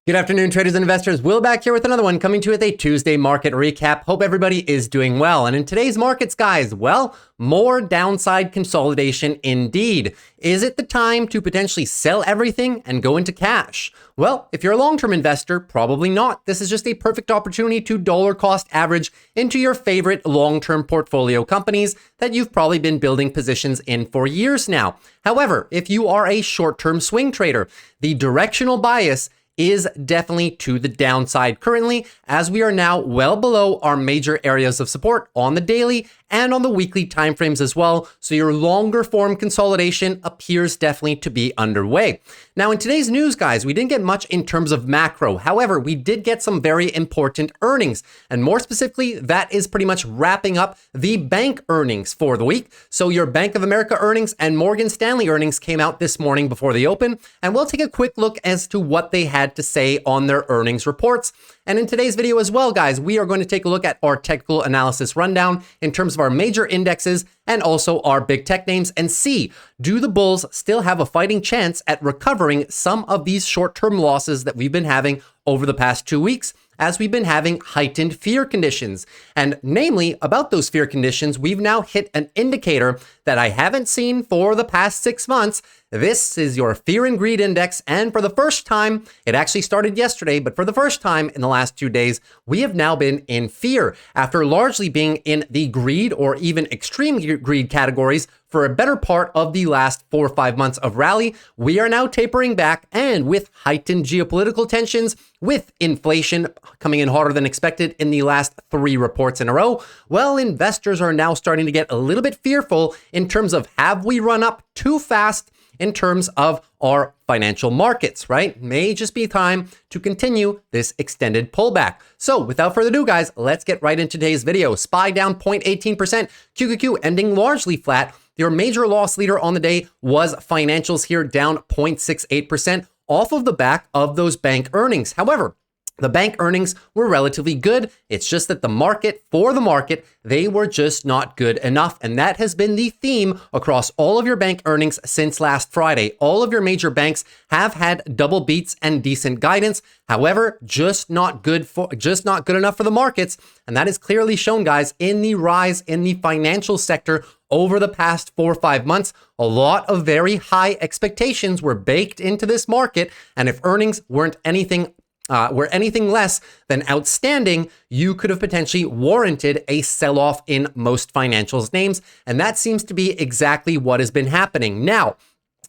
Good afternoon, traders and investors. Will back here with another one, coming to you with a Tuesday market recap. Hope everybody is doing well. And in today's markets, guys, well, more downside consolidation indeed. Is it the time to potentially sell everything and go into cash? Well, if you're a long-term investor, probably not. This is just a perfect opportunity to dollar cost average into your favorite long-term portfolio companies that you've probably been building positions in for years now. However, if you are a short-term swing trader, the directional bias is definitely to the downside currently, as we are now well below our major areas of support on the daily and on the weekly timeframes as well. So your longer form consolidation appears definitely to be underway. Now in today's news, guys, we didn't get much in terms of macro. However, we did get some very important earnings. And more specifically, that is pretty much wrapping up the bank earnings for the week. So your Bank of America earnings and Morgan Stanley earnings came out this morning before the open. And we'll take a quick look as to what they had to say on their earnings reports. And in today's video as well, guys, we are going to take a look at our technical analysis rundown in terms of our major indexes and also our big tech names and see, do the bulls still have a fighting chance at recovering some of these short-term losses that we've been having over the past 2 weeks, as we've been having heightened fear conditions. And namely, about those fear conditions, we've now hit an indicator that I haven't seen for the past 6 months. This is your fear and greed index. And for the first time, it actually started yesterday, but for the first time in the last 2 days, we have now been in fear after largely being in the greed or even extreme greed categories for a better part of the last 4 or 5 months of rally. We are now tapering back, and with heightened geopolitical tensions, with inflation coming in hotter than expected in the last 3 reports in a row, well, investors are now starting to get a little bit fearful in terms of, have we run up too fast in terms of our financial markets, right? May just be time to continue this extended pullback. So without further ado, guys, let's get right into today's video. SPY down 0.18%, QQQ ending largely flat. Your major loss leader on the day was financials here, down 0.68% off of the back of those bank earnings. However, the bank earnings were relatively good. It's just that for the market, they were just not good enough. And that has been the theme across all of your bank earnings since last Friday. All of your major banks have had double beats and decent guidance. However, just not good enough for the markets. And that is clearly shown, guys, in the rise in the financial sector over the past 4 or 5 months. A lot of very high expectations were baked into this market. And if earnings were anything less than outstanding, you could have potentially warranted a sell-off in most financials names. And that seems to be exactly what has been happening. Now,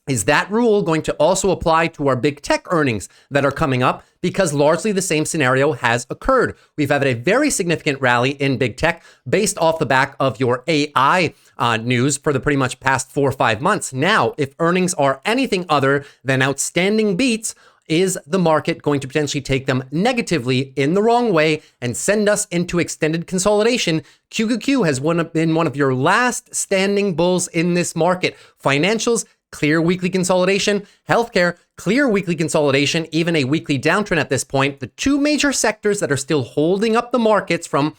is that rule going to also apply to our big tech earnings that are coming up? Because largely the same scenario has occurred. We've had a very significant rally in big tech based off the back of your AI news for the pretty much past 4 or 5 months. Now, if earnings are anything other than outstanding beats, is the market going to potentially take them negatively in the wrong way and send us into extended consolidation? QQQ has been one of your last standing bulls in this market. Financials, clear weekly consolidation. Healthcare, clear weekly consolidation, even a weekly downtrend at this point. The 2 major sectors that are still holding up the markets from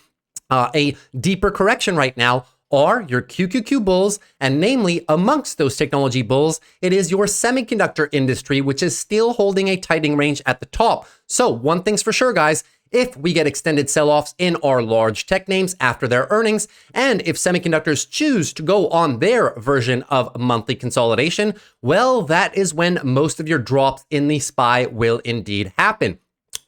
a deeper correction right now are your QQQ bulls, and namely amongst those technology bulls, it is your semiconductor industry, which is still holding a tightening range at the top. So one thing's for sure, guys, if we get extended sell-offs in our large tech names after their earnings, and if semiconductors choose to go on their version of monthly consolidation, well, that is when most of your drops in the SPY will indeed happen.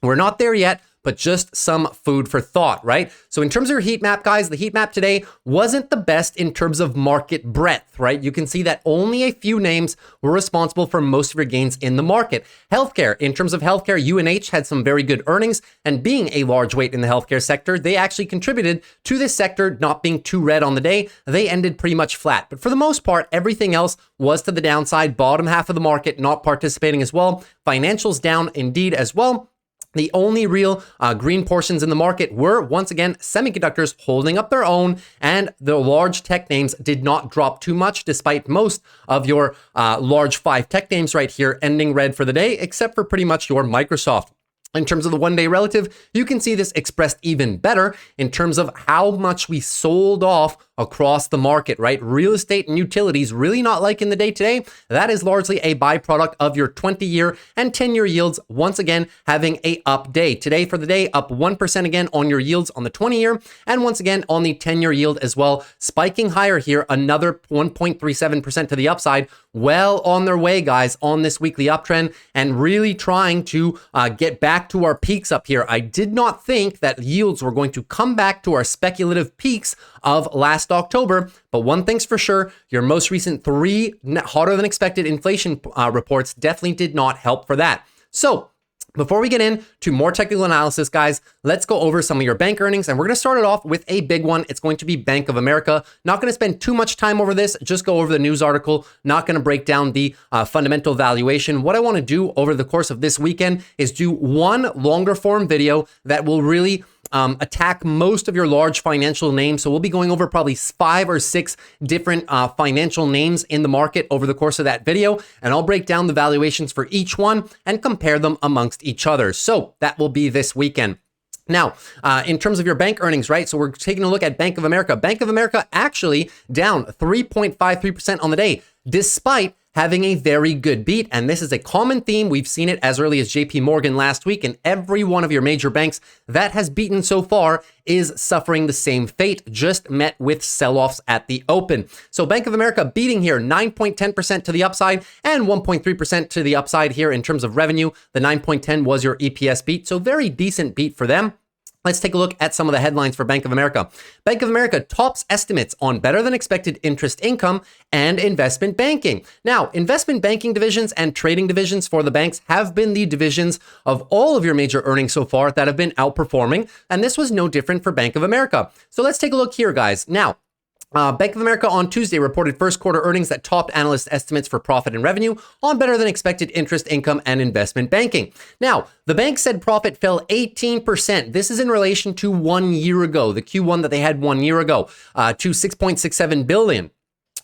We're not there yet, but just some food for thought, right? So in terms of your heat map, guys, the heat map today wasn't the best in terms of market breadth, right? You can see that only a few names were responsible for most of your gains in the market. Healthcare, in terms of healthcare, UNH had some very good earnings, and being a large weight in the healthcare sector, they actually contributed to this sector not being too red on the day. They ended pretty much flat. But for the most part, everything else was to the downside. Bottom half of the market not participating as well. Financials down indeed as well. The only real green portions in the market were, once again, semiconductors holding up their own, and the large tech names did not drop too much, despite most of your large 5 tech names right here ending red for the day, except for pretty much your Microsoft. In terms of the one-day relative, you can see this expressed even better in terms of how much we sold off across the market, right? Real estate and utilities really not liking the day today. That is largely a byproduct of your 20-year and 10-year yields once again having a up day. Today for the day, up 1% again on your yields on the 20-year, and once again on the 10-year yield as well, spiking higher here, another 1.37% to the upside. Well on their way, guys, on this weekly uptrend, and really trying to get back to our peaks up here. I did not think that yields were going to come back to our speculative peaks of last October, but one thing's for sure, your most recent 3 hotter than expected inflation reports definitely did not help for that. So before we get into more technical analysis, guys, let's go over some of your bank earnings, and we're going to start it off with a big one. It's going to be Bank of America. Not going to spend too much time over this, just go over the news article, not going to break down the fundamental valuation. What I want to do over the course of this weekend is do one longer form video that will really attack most of your large financial names. So we'll be going over probably 5 or 6 different financial names in the market over the course of that video. And I'll break down the valuations for each one and compare them amongst each other. So that will be this weekend. Now, in terms of your bank earnings, right? So we're taking a look at Bank of America. Bank of America actually down 3.53% on the day, despite having a very good beat. And this is a common theme. We've seen it as early as JP Morgan last week, and every one of your major banks that has beaten so far is suffering the same fate, just met with sell-offs at the open. So Bank of America beating here 9.10% to the upside and 1.3% to the upside here in terms of revenue. The 9.10 was your EPS beat, so very decent beat for them. Let's take a look at some of the headlines for Bank of America. Bank of America tops estimates on better than expected interest income and investment banking. Now, investment banking divisions and trading divisions for the banks have been the divisions of all of your major earnings so far that have been outperforming, and this was no different for Bank of America. So let's take a look here, guys. Now, Bank of America on Tuesday reported first quarter earnings that topped analyst estimates for profit and revenue on better than expected interest income and investment banking. Now, the bank said profit fell 18%. This is in relation to 1 year ago, the Q1 that they had 1 year ago, to 6.67 billion.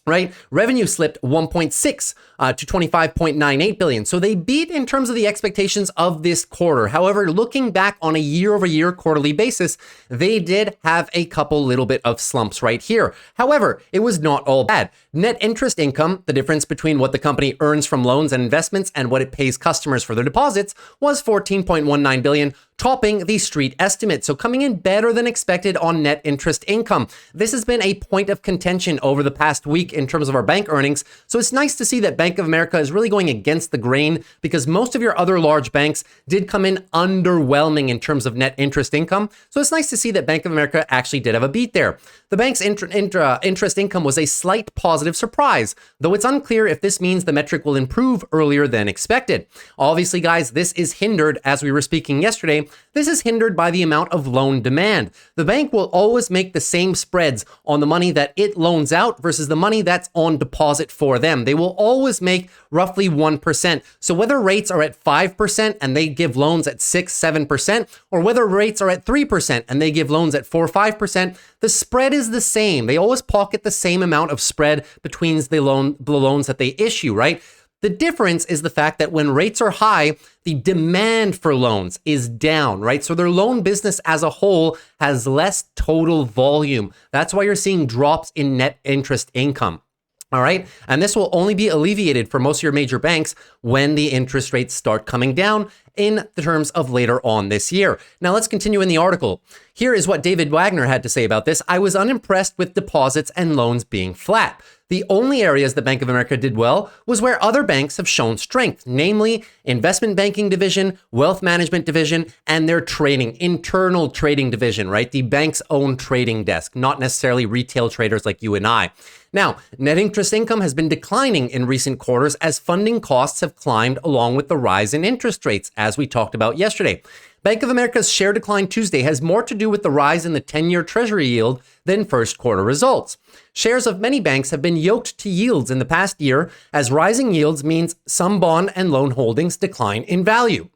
Right? Revenue slipped 1.6 to 25.98 billion. So they beat in terms of the expectations of this quarter. However, looking back on a year-over-year quarterly basis, they did have a couple little bit of slumps right here. However, it was not all bad. Net interest income, the difference between what the company earns from loans and investments and what it pays customers for their deposits, was 14.19 billion, topping the street estimate. So coming in better than expected on net interest income. This has been a point of contention over the past week in terms of our bank earnings. So it's nice to see that Bank of America is really going against the grain, because most of your other large banks did come in underwhelming in terms of net interest income. So it's nice to see that Bank of America actually did have a beat there. The bank's interest income was a slight positive surprise, though it's unclear if this means the metric will improve earlier than expected. Obviously, guys, this is hindered, as we were speaking yesterday, this is hindered by the amount of loan demand. The bank will always make the same spreads on the money that it loans out versus the money that's on deposit for them. They will always make roughly 1%. So whether rates are at 5% and they give loans at 6-7%, or whether rates are at 3% and they give loans at 4-5%, the spread is the same. They always pocket the same amount of spread between the loans that they issue, right? The difference is the fact that when rates are high, the demand for loans is down, right? So their loan business as a whole has less total volume. That's why you're seeing drops in net interest income. All right. And this will only be alleviated for most of your major banks when the interest rates start coming down in the terms of later on this year. Now let's continue in the article. Here is what David Wagner had to say about this. I was unimpressed with deposits and loans being flat. The only areas that Bank of America did well was where other banks have shown strength, namely investment banking division, wealth management division, and their internal trading division, right? The bank's own trading desk, not necessarily retail traders like you and I. Now, net interest income has been declining in recent quarters as funding costs have climbed along with the rise in interest rates, as we talked about yesterday. Bank of America's share decline Tuesday has more to do with the rise in the 10-year Treasury yield than first quarter results. Shares of many banks have been yoked to yields in the past year, as rising yields means some bond and loan holdings decline in value.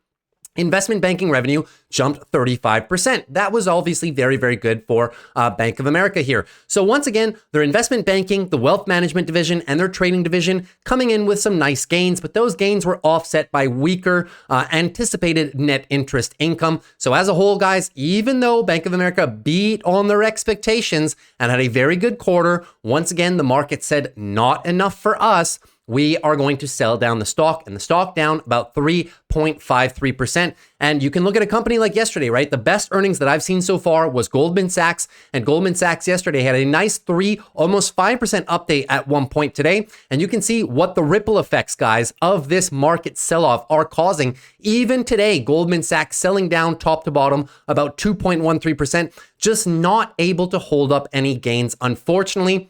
Investment banking revenue jumped 35%. That was obviously very, very good for Bank of America here. So once again, their investment banking, the wealth management division, and their trading division coming in with some nice gains, but those gains were offset by weaker anticipated net interest income. So as a whole, guys, even though Bank of America beat on their expectations and had a very good quarter, once again, the market said not enough for us. We are going to sell down the stock, and the stock down about 3.53%. And you can look at a company like yesterday, right? The best earnings that I've seen so far was Goldman Sachs, and Goldman Sachs yesterday had a nice 3, almost 5% update at one point today. And you can see what the ripple effects, guys, of this market sell-off are causing. Even today, Goldman Sachs selling down top to bottom about 2.13%, just not able to hold up any gains, unfortunately.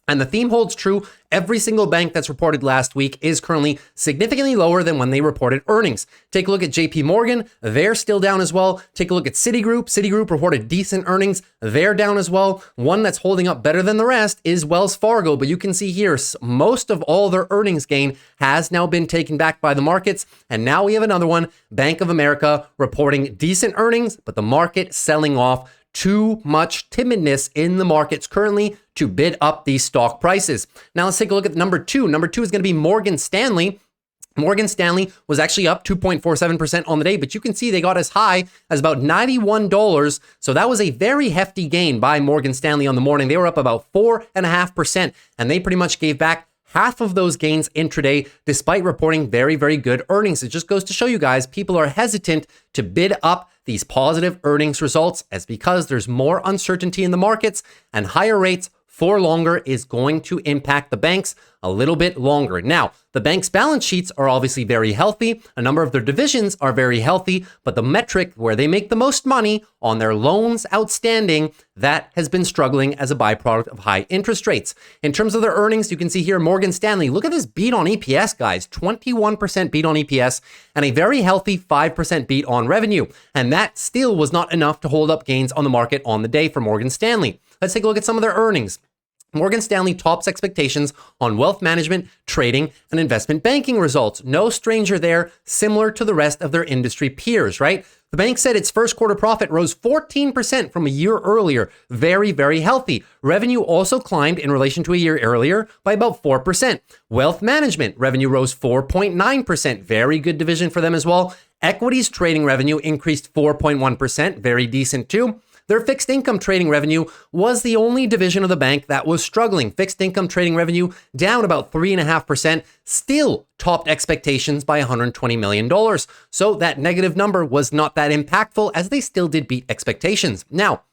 And the theme holds true. Every single bank that's reported last week is currently significantly lower than when they reported earnings. Take a look at JP Morgan. They're still down as well. Take a look at Citigroup. Citigroup reported decent earnings. They're down as well. One that's holding up better than the rest is Wells Fargo. But you can see here, most of all their earnings gain has now been taken back by the markets. And now we have another one, Bank of America, reporting decent earnings, but the market selling off. Too much timidness in the markets currently to bid up these stock prices. Now let's take a look at number 2. Number 2 is going to be Morgan Stanley. Morgan Stanley was actually up 2.47% on the day, but you can see they got as high as about $91. So that was a very hefty gain by Morgan Stanley on the morning. They were up about 4.5%, and they pretty much gave back half of those gains intraday, despite reporting very, very good earnings. It just goes to show you guys, people are hesitant to bid up these positive earnings results as because there's more uncertainty in the markets, and higher rates for longer is going to impact the banks a little bit longer. Now, the bank's balance sheets are obviously very healthy. A number of their divisions are very healthy, but the metric where they make the most money on their loans outstanding, that has been struggling as a byproduct of high interest rates. In terms of their earnings, you can see here Morgan Stanley. Look at this beat on EPS, guys. 21% beat on EPS and a very healthy 5% beat on revenue. And that still was not enough to hold up gains on the market on the day for Morgan Stanley. Let's take a look at some of their earnings. Morgan Stanley tops expectations on wealth management, trading, and investment banking results. No stranger there, similar to the rest of their industry peers, right? The bank said its first quarter profit rose 14% from a year earlier. Very, very healthy. Revenue also climbed in relation to a year earlier by about 4%. Wealth management revenue rose 4.9%. Very good division for them as well. Equities trading revenue increased 4.1%. Very decent too. Their fixed income trading revenue was the only division of the bank that was struggling. Fixed income trading revenue down about 3.5%, still topped expectations by $120 million. So that negative number was not that impactful as they still did beat expectations. Now,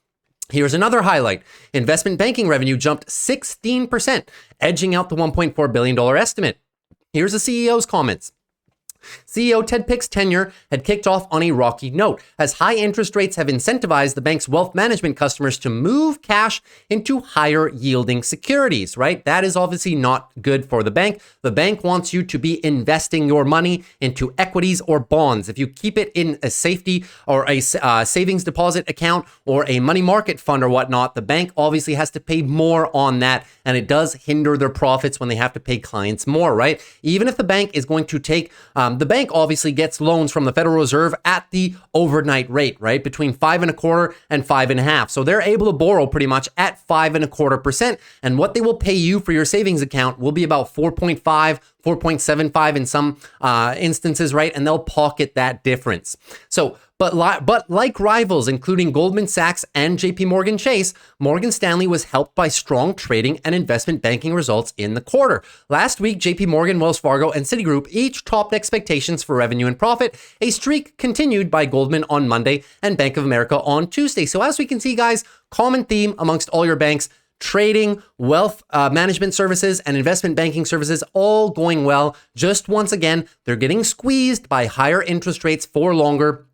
here's another highlight. Investment banking revenue jumped 16%, edging out the $1.4 billion estimate. Here's the CEO's comments. CEO Ted Pick's tenure had kicked off on a rocky note, as high interest rates have incentivized the bank's wealth management customers to move cash into higher yielding securities, right? That is obviously not good for the bank. The bank wants you to be investing your money into equities or bonds. If you keep it in a safety or a savings deposit account or a money market fund or whatnot, the bank obviously has to pay more on that, and it does hinder their profits when they have to pay clients more, right? Even if the bank is going to take the bank obviously gets loans from the Federal Reserve at the overnight rate, right? Between 5.25% and 5.5%. So they're able to borrow pretty much at 5.25%. And what they will pay you for your savings account will be about 4.5, 4.75 in some instances, right? And they'll pocket that difference. So, but like rivals, including Goldman Sachs and JP Morgan Chase, Morgan Stanley was helped by strong trading and investment banking results in the quarter. Last week, JP Morgan, Wells Fargo, and Citigroup each topped expectations for revenue and profit. A streak continued by Goldman on Monday and Bank of America on Tuesday. So as we can see, guys, common theme amongst all your banks: trading, wealth management services, and investment banking services all going well. Just once again, they're getting squeezed by higher interest rates for longer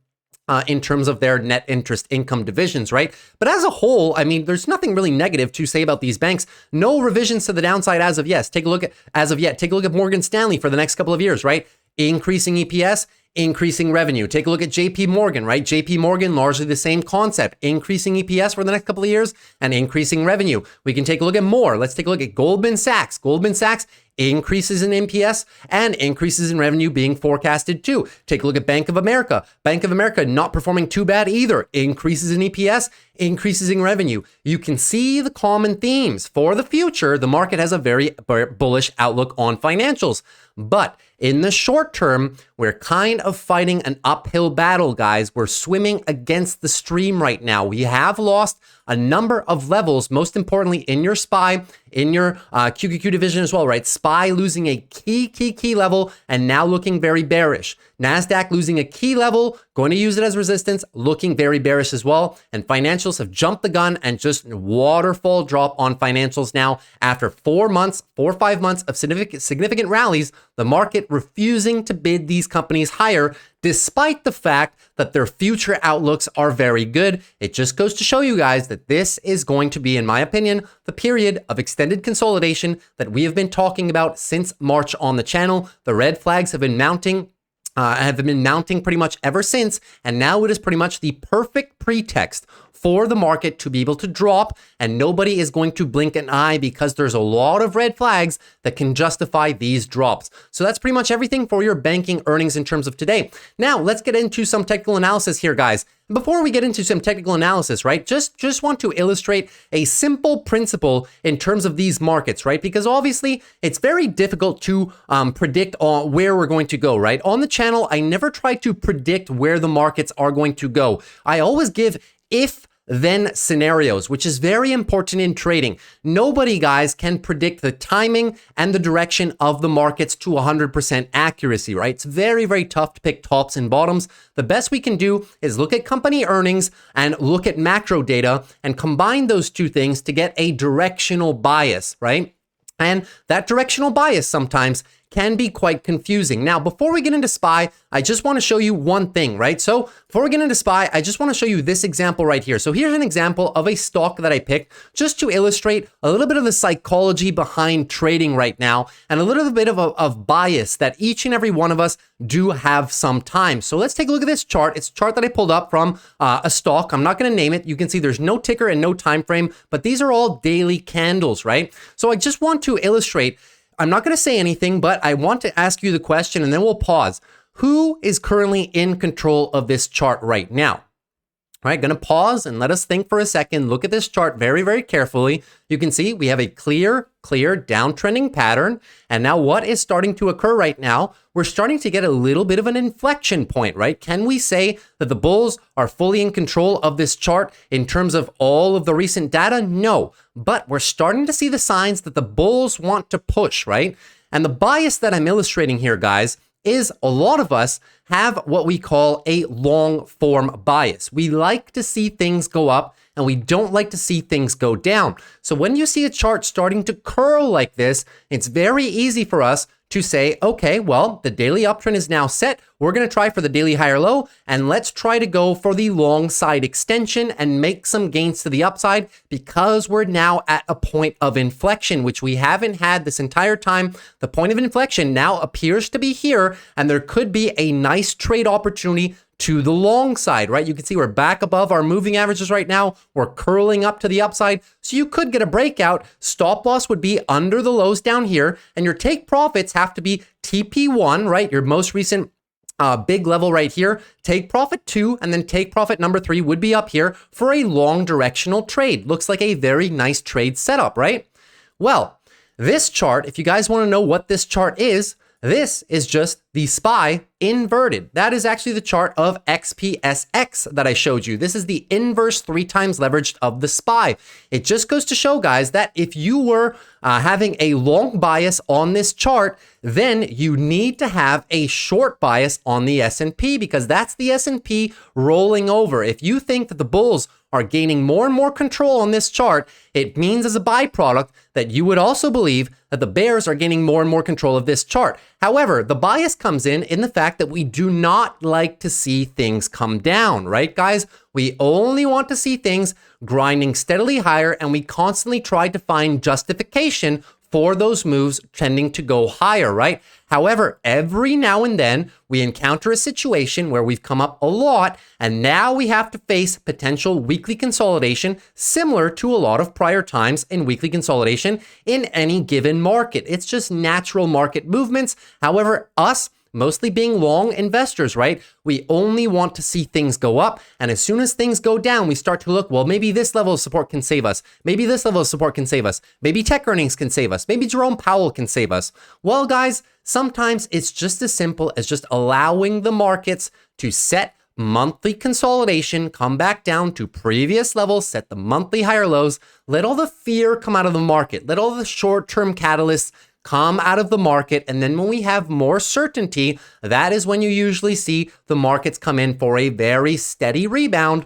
in terms of their net interest income divisions, right? But as a whole, I mean, there's nothing really negative to say about these banks. No revisions to the downside as of yet. Take a look at Morgan Stanley for the next couple of years, right? Increasing EPS, increasing revenue. Take a look at JP Morgan, right? JP Morgan, largely the same concept, increasing EPS for the next couple of years and increasing revenue. We can take a look at more. Let's take a look at Goldman Sachs. Goldman Sachs, increases in NPS and increases in revenue being forecasted too. Take a look at Bank of America. Bank of America not performing too bad either. Increases in EPS, increases in revenue. You can see the common themes. For the future, the market has a very bullish outlook on financials. But in the short term, we're kind of fighting an uphill battle, guys. We're swimming against the stream right now. We have lost a number of levels, most importantly in your SPY, in your QQQ division as well, right? SPY losing a key level and now looking very bearish. NASDAQ losing a key level, going to use it as resistance, looking very bearish as well. And financials have jumped the gun and just waterfall drop on financials now after 4 or 5 months of significant rallies, the market refusing to bid these companies higher, despite the fact that their future outlooks are very good. It just goes to show you guys that this is going to be, in my opinion, the period of extended consolidation that we have been talking about since March on the channel. The red flags have been mounting. Pretty much ever since, and now it is pretty much the perfect pretext for the market to be able to drop, and nobody is going to blink an eye because there's a lot of red flags that can justify these drops. So that's pretty much everything for your banking earnings in terms of today. Now, let's get into some technical analysis here, guys. Before we get into some technical analysis, right, just want to illustrate a simple principle in terms of these markets, right? Because obviously it's very difficult to predict where we're going to go, right? On the channel, I never try to predict where the markets are going to go. I always give if-then scenarios, which is very important in trading. Nobody, guys, can predict the timing and the direction of the markets to 100% accuracy, right? It's very, very tough to pick tops and bottoms. The best we can do is look at company earnings and look at macro data and combine those two things to get a directional bias, right? And that directional bias sometimes can be quite confusing. Now, before we get into SPY, I just want to show you one thing, right? So before we get into SPY, I just want to show you this example right here. So here's an example of a stock that I picked just to illustrate a little bit of the psychology behind trading right now and a little bit of bias that each and every one of us do have sometimes. So let's take a look at this chart. It's a chart that I pulled up from a stock. I'm not going to name it. You can see there's no ticker and no time frame, but these are all daily candles, right? So I just want to illustrate. I'm not going to say anything, but I want to ask you the question and then we'll pause. Who is currently in control of this chart right now? All right, going to pause and let us think for a second. Look at this chart very, very carefully. You can see we have a clear downtrending pattern. And now what is starting to occur right now? We're starting to get a little bit of an inflection point, right? Can we say that the bulls are fully in control of this chart in terms of all of the recent data? No, but we're starting to see the signs that the bulls want to push, right? And the bias that I'm illustrating here, guys, is a lot of us have what we call a long form bias. We like to see things go up and we don't like to see things go down. So when you see a chart starting to curl like this, it's very easy for us to say, okay, well, the daily uptrend is now set. We're going to try for the daily higher low, and let's try to go for the long side extension and make some gains to the upside because we're now at a point of inflection, which we haven't had this entire time. The point of inflection now appears to be here, and there could be a nice trade opportunity to the long side, right? You can see we're back above our moving averages right now. We're curling up to the upside. So you could get a breakout. Stop loss would be under the lows down here, and your take profits have to be TP1, right? Your most recent big level right here. Take profit 2 and then take profit number 3 would be up here for a long directional trade. Looks like a very nice trade setup, right? Well, this chart, if you guys want to know what this chart is, this is just the SPY inverted. That is actually the chart of XPSX that I showed you. This is the inverse 3 times leveraged of the SPY. It just goes to show, guys, that if you were having a long bias on this chart, then you need to have a short bias on the S&P because that's the S&P rolling over. If you think that the bulls are gaining more and more control on this chart, it means as a byproduct that you would also believe that the bears are gaining more and more control of this chart. However, the bias comes in the fact that we do not like to see things come down, right, guys? We only want to see things grinding steadily higher, and we constantly try to find justification for those moves tending to go higher, right? However, every now and then we encounter a situation where we've come up a lot and now we have to face potential weekly consolidation similar to a lot of prior times in weekly consolidation in any given market. It's just natural market movements. However, us mostly being long investors, right? We only want to see things go up. And as soon as things go down, we start to look, well, maybe this level of support can save us. Maybe this level of support can save us. Maybe tech earnings can save us. Maybe Jerome Powell can save us. Well, guys, sometimes it's just as simple as just allowing the markets to set monthly consolidation, come back down to previous levels, set the monthly higher lows, let all the fear come out of the market, let all the short-term catalysts come out of the market. And then when we have more certainty, that is when you usually see the markets come in for a very steady rebound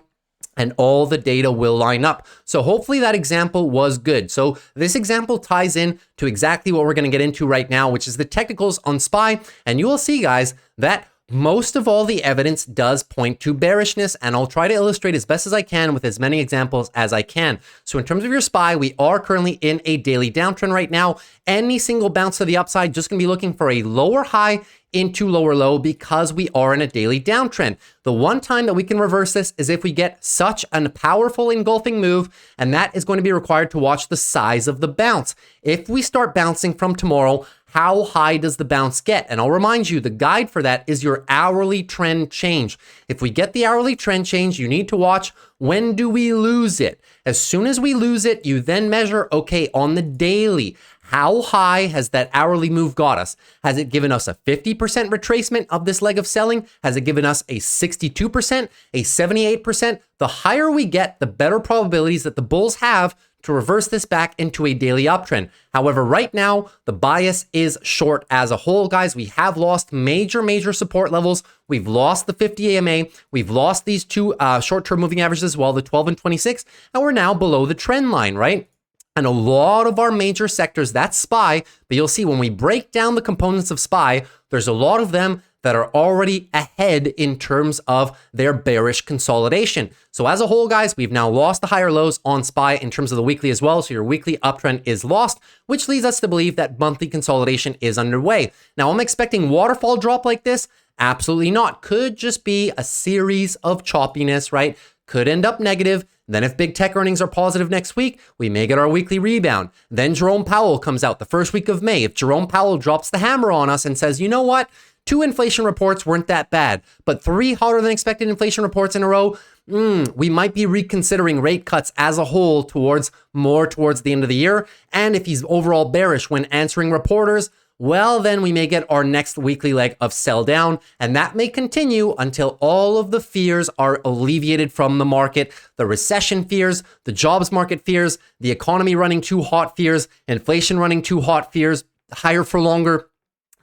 and all the data will line up. So hopefully that example was good. So this example ties in to exactly what we're going to get into right now, which is the technicals on SPY. And you will see, guys, that most of all the evidence does point to bearishness, and I'll try to illustrate as best as I can with as many examples as I can. So in terms of your SPY, we are currently in a daily downtrend right now. Any single bounce to the upside, just going to be looking for a lower high into lower low because we are in a daily downtrend. The one time that we can reverse this is if we get such a powerful engulfing move, and that is going to be required to watch the size of the bounce. If we start bouncing from tomorrow, how high does the bounce get? And I'll remind you, the guide for that is your hourly trend change. If we get the hourly trend change, you need to watch, when do we lose it? As soon as we lose it, you then measure, okay, on the daily, how high has that hourly move got us? Has it given us a 50% retracement of this leg of selling? Has it given us a 62%, a 78%? The higher we get, the better probabilities that the bulls have to reverse this back into a daily uptrend. However, right now, the bias is short as a whole, guys. We have lost major support levels. We've lost the 50 AMA. We've lost these two short-term moving averages as well, the 12 and 26, and we're now below the trend line, right? And a lot of our major sectors, that's SPY, but you'll see when we break down the components of SPY, there's a lot of them that are already ahead in terms of their bearish consolidation. So as a whole, guys, we've now lost the higher lows on SPY in terms of the weekly as well. So your weekly uptrend is lost, which leads us to believe that monthly consolidation is underway. Now, I'm expecting waterfall drop like this. Absolutely not. Could just be a series of choppiness, right? Could end up negative. Then if big tech earnings are positive next week, we may get our weekly rebound. Then Jerome Powell comes out the first week of May. If Jerome Powell drops the hammer on us and says, you know what? 2 inflation reports weren't that bad, but 3 hotter than expected inflation reports in a row, we might be reconsidering rate cuts as a whole towards the end of the year. And if he's overall bearish when answering reporters, well, then we may get our next weekly leg of sell down, and that may continue until all of the fears are alleviated from the market. The recession fears, the jobs market fears, the economy running too hot fears, inflation running too hot fears, higher for longer,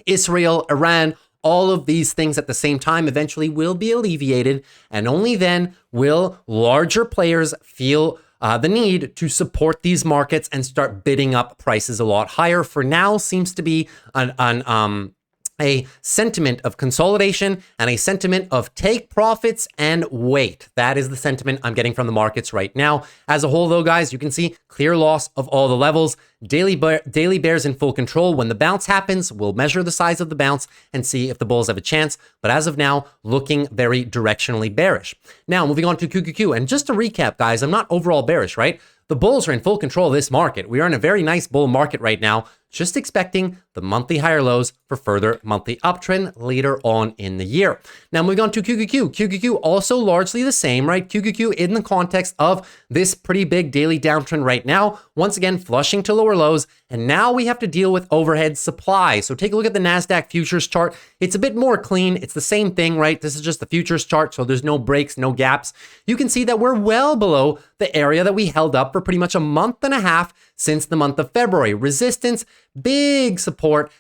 Israel, Iran, all of these things at the same time eventually will be alleviated, and only then will larger players feel the need to support these markets and start bidding up prices a lot higher. For now, seems to be a sentiment of consolidation and a sentiment of take profits and wait. That is the sentiment I'm getting from the markets right now. As a whole, though, guys, you can see clear loss of all the levels. Daily bears in full control. When the bounce happens, we'll measure the size of the bounce and see if the bulls have a chance. But as of now, looking very directionally bearish. Now, moving on to QQQ. And just to recap, guys, I'm not overall bearish, right? The bulls are in full control of this market. We are in a very nice bull market right now, just expecting the monthly higher lows for further monthly uptrend later on in the year. Now, moving on to QQQ. QQQ also largely the same, right? QQQ in the context of this pretty big daily downtrend right now, once again, flushing to lower lows. And now we have to deal with overhead supply. So take a look at the NASDAQ futures chart. It's a bit more clean. It's the same thing, right? This is just the futures chart, so there's no breaks, no gaps. You can see that we're well below the area that we held up for pretty much a month and a half since the month of February. Resistance, big support,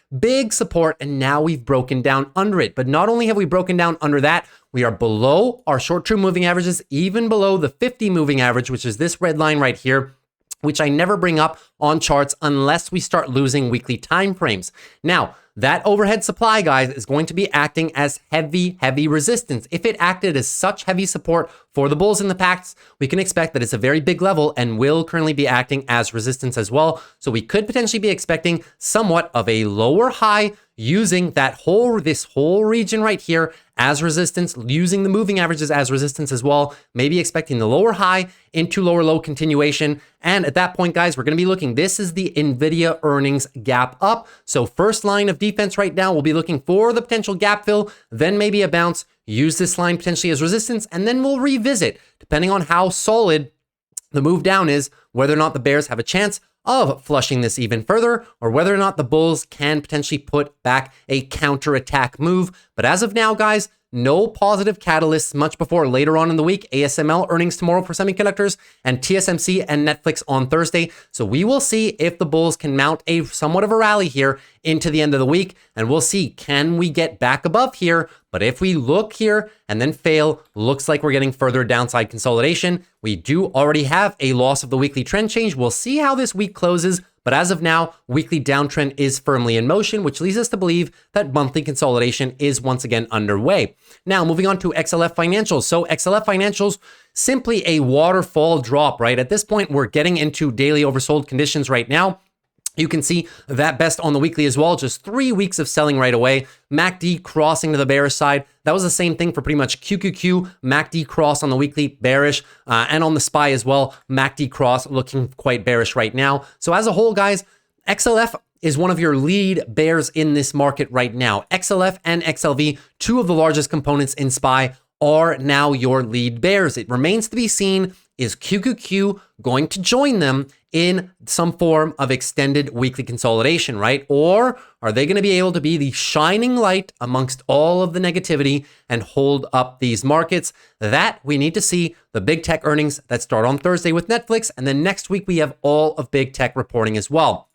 and now we've broken down under it. But not only have we broken down under that, we are below our short-term moving averages, even below the 50 moving average, which is this red line right here, which I never bring up on charts unless we start losing weekly time frames. Now, that overhead supply, guys, is going to be acting as heavy resistance. If it acted as such heavy support for the bulls in the packs, we can expect that it's a very big level and will currently be acting as resistance as well. So we could potentially be expecting somewhat of a lower high using this whole region right here as resistance, using the moving averages as resistance as well, maybe expecting the lower high into lower low continuation. And at that point, guys, we're going to be looking, this is the NVIDIA earnings gap up. So first line of defense right now, we'll be looking for the potential gap fill, then maybe a bounce, use this line potentially as resistance, and then we'll revisit, depending on how solid the move down is, whether or not the bears have a chance of flushing this even further, or whether or not the bulls can potentially put back a counterattack move. But as of now, guys, no positive catalysts much before later on in the week. ASML earnings tomorrow for semiconductors, and TSMC and Netflix on Thursday. So we will see if the bulls can mount a somewhat of a rally here into the end of the week, and we'll see, can we get back above here? But if we look here and then fail, looks like we're getting further downside consolidation. We do already have a loss of the weekly trend change. We'll see how this week closes. But as of now, weekly downtrend is firmly in motion, which leads us to believe that monthly consolidation is once again underway. Now, moving on to XLF financials. So XLF financials, simply a waterfall drop, right? At this point, we're getting into daily oversold conditions right now. You can see that best on the weekly as well, just 3 weeks of selling right away. MACD crossing to the bearish side. That was the same thing for pretty much QQQ. MACD cross on the weekly, bearish, and on the SPY as well. MACD cross looking quite bearish right now. So as a whole, guys, XLF is one of your lead bears in this market right now. XLF and XLV, two of the largest components in SPY, are now your lead bears. It remains to be seen, is QQQ going to join them in some form of extended weekly consolidation, right? Or are they going to be able to be the shining light amongst all of the negativity and hold up these markets? That we need to see. The big tech earnings that start on Thursday with Netflix, and then next week we have all of big tech reporting as well.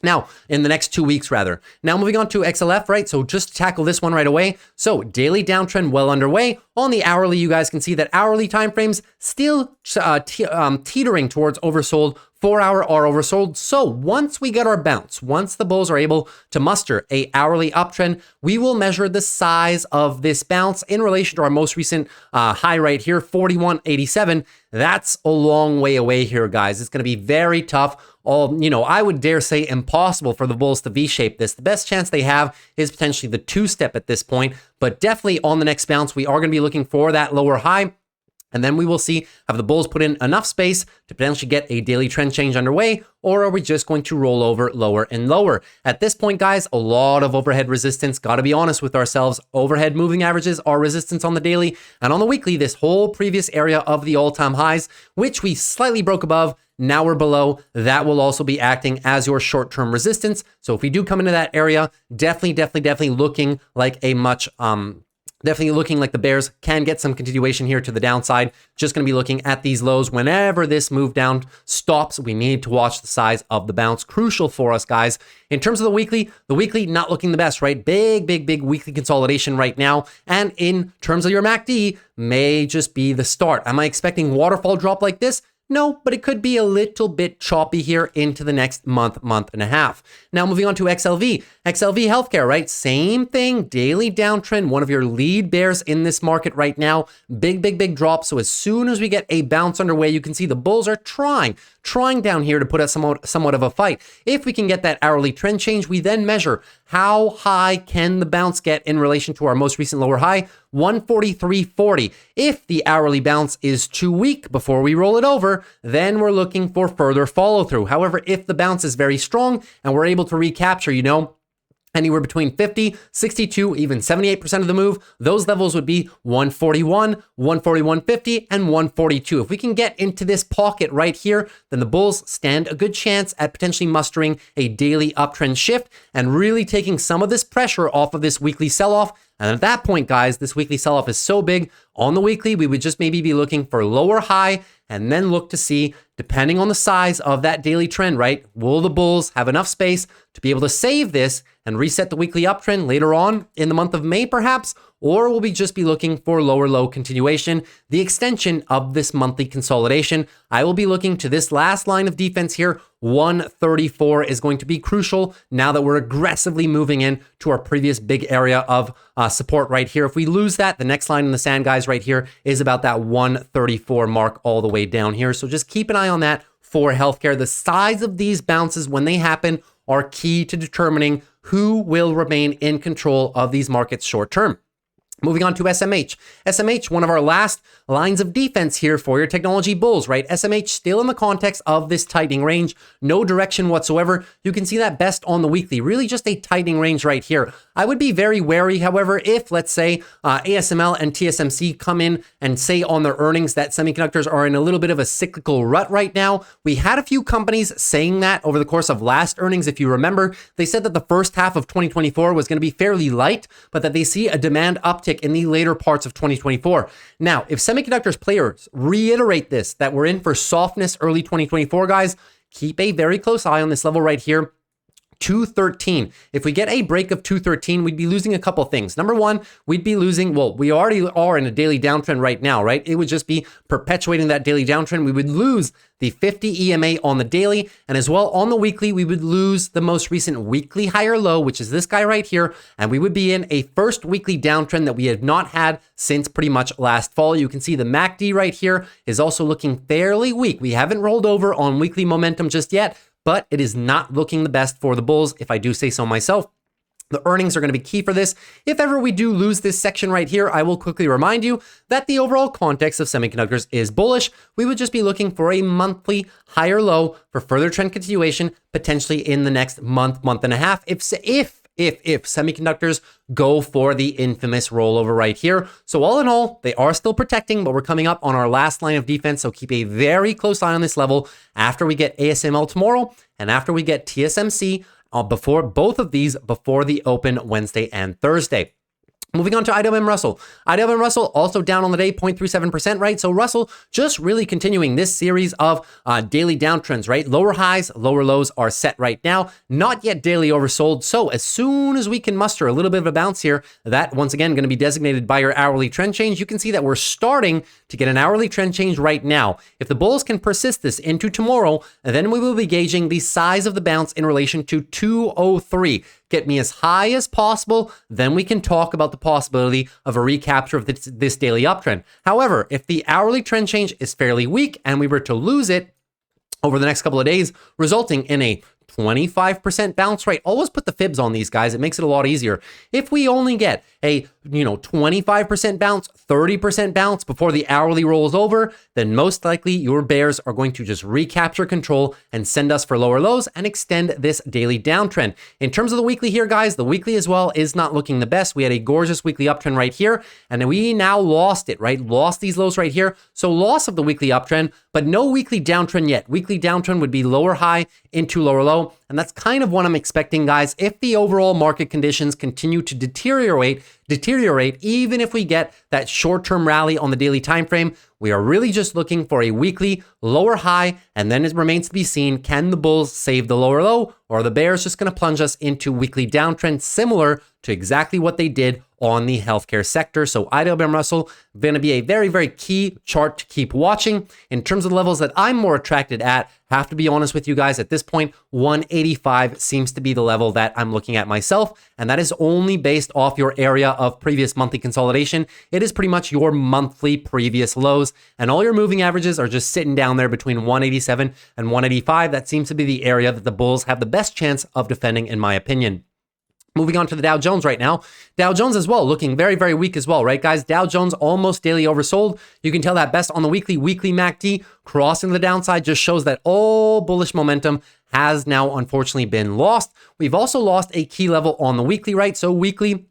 Now, in the next 2 weeks, rather. Now, moving on to XLF, right? So just to tackle this one right away. So daily downtrend well underway. On the hourly, you guys can see that hourly timeframes still teetering towards oversold. 4 hour are oversold. So once we get our bounce, once the bulls are able to muster a hourly uptrend, we will measure the size of this bounce in relation to our most recent high right here, 41.87. That's a long way away here, guys. It's going to be very tough. I would dare say impossible for the bulls to V-shape this. The best chance they have is potentially the two-step at this point, but definitely on the next bounce, we are going to be looking for that lower high. And then we will see, have the bulls put in enough space to potentially get a daily trend change underway, or are we just going to roll over lower and lower? At this point, guys, a lot of overhead resistance. Got to be honest with ourselves. Overhead moving averages are resistance on the daily, and on the weekly, this whole previous area of the all-time highs, which we slightly broke above, now we're below, that will also be acting as your short-term resistance. So if we do come into that area, definitely looking like a much definitely looking like the bears can get some continuation here to the downside. Just going to be looking at these lows. Whenever this move down stops, we need to watch the size of the bounce. Crucial for us, guys. In terms of the weekly not looking the best, right? Big weekly consolidation right now. And in terms of your MACD, may just be the start. Am I expecting waterfall drop like this? No, but it could be a little bit choppy here into the next month and a half. Now moving on to XLV. XLV Healthcare, right? Same thing, daily downtrend, one of your lead bears in this market right now. Big drop. So as soon as we get a bounce underway, you can see the bulls are trying down here to put us somewhat of a fight. If we can get that hourly trend change, we then measure how high can the bounce get in relation to our most recent lower high, 143.40. If the hourly bounce is too weak before we roll it over, then we're looking for further follow through. However, if the bounce is very strong and we're able to recapture, anywhere between 50, 62, even 78% of the move, those levels would be 141, 141.50, and 142. If we can get into this pocket right here, then the bulls stand a good chance at potentially mustering a daily uptrend shift and really taking some of this pressure off of this weekly sell-off. And at that point, guys, this weekly sell-off is so big. On the weekly, we would just maybe be looking for lower high and then look to see, depending on the size of that daily trend, right? Will the bulls have enough space to be able to save this and reset the weekly uptrend later on in the month of May, perhaps? Or will we just be looking for lower low continuation, the extension of this monthly consolidation? I will be looking to this last line of defense here. 134 is going to be crucial now that we're aggressively moving in to our previous big area of support right here. If we lose that, the next line in the sand, guys, right here is about that 134 mark all the way down here. So just keep an eye on that for healthcare. The size of these bounces when they happen are key to determining who will remain in control of these markets short term. Moving on to SMH. SMH, one of our last lines of defense here for your technology bulls, right? SMH still in the context of this tightening range, no direction whatsoever. You can see that best on the weekly, really just a tightening range right here. I would be very wary, however, if let's say ASML and TSMC come in and say on their earnings that semiconductors are in a little bit of a cyclical rut right now. We had a few companies saying that over the course of last earnings. If you remember, they said that the first half of 2024 was going to be fairly light, but that they see a demand uptick in the later parts of 2024. Now, if semiconductors players reiterate this, that we're in for softness early 2024, guys, keep a very close eye on this level right here. 213. If we get a break of 213, we'd be losing a couple things. Number one, we'd be losing, well, we already are in a daily downtrend right now, right? It would just be perpetuating that daily downtrend. We would lose the 50 EMA on the daily, and as well on the weekly, we would lose the most recent weekly higher low, which is this guy right here, and we would be in a first weekly downtrend that we have not had since pretty much last fall. You can see the MACD right here is also looking fairly weak. We haven't rolled over on weekly momentum just yet, but it is not looking the best for the bulls, if I do say so myself. The earnings are going to be key for this. If ever we do lose this section right here, I will quickly remind you that the overall context of semiconductors is bullish. We would just be looking for a monthly higher low for further trend continuation, potentially in the next month, month and a half, if semiconductors go for the infamous rollover right here. So all in all, they are still protecting, but we're coming up on our last line of defense. So keep a very close eye on this level after we get ASML tomorrow and after we get TSMC before both of these before the open Wednesday and Thursday. Moving on to IWM Russell. IWM Russell also down on the day, 0.37%, right? So Russell just really continuing this series of daily downtrends, right? Lower highs, lower lows are set right now, not yet daily oversold. So as soon as we can muster a little bit of a bounce here, that once again going to be designated by your hourly trend change. You can see that we're starting to get an hourly trend change right now. If the bulls can persist this into tomorrow, then we will be gauging the size of the bounce in relation to 203. Get me as high as possible, then we can talk about the possibility of a recapture of this daily uptrend. However, if the hourly trend change is fairly weak and we were to lose it over the next couple of days, resulting in a 25% bounce rate. Always put the fibs on these guys. It makes it a lot easier. If we only get a 25% bounce, 30% bounce before the hourly rolls over, then most likely your bears are going to just recapture control and send us for lower lows and extend this daily downtrend. In terms of the weekly here, guys, the weekly as well is not looking the best. We had a gorgeous weekly uptrend right here, and we now lost it, right? Lost these lows right here. So loss of the weekly uptrend, but no weekly downtrend yet. Weekly downtrend would be lower high into lower low. And that's kind of what I'm expecting, guys. If the overall market conditions continue to deteriorate, even if we get that short-term rally on the daily time frame, we are really just looking for a weekly lower high, and then it remains to be seen, can the bulls save the lower low, or are the bears just going to plunge us into weekly downtrend similar to exactly what they did on the healthcare sector? So IWM Russell going to be a very, very key chart to keep watching. In terms of the levels that I'm more attracted at, have to be honest with you guys, at this point, 185 seems to be the level that I'm looking at myself, and that is only based off your area of previous monthly consolidation. It is pretty much your monthly previous lows, and all your moving averages are just sitting down there between 187 and 185. That seems to be the area that the bulls have the best chance of defending, in my opinion. Moving on to the Dow Jones right now. Dow Jones as well, looking very, very weak as well, right, guys? Dow Jones almost daily oversold. You can tell that best on the weekly MACD crossing the downside just shows that all bullish momentum has now unfortunately been lost. We've also lost a key level on the weekly, right? So weekly,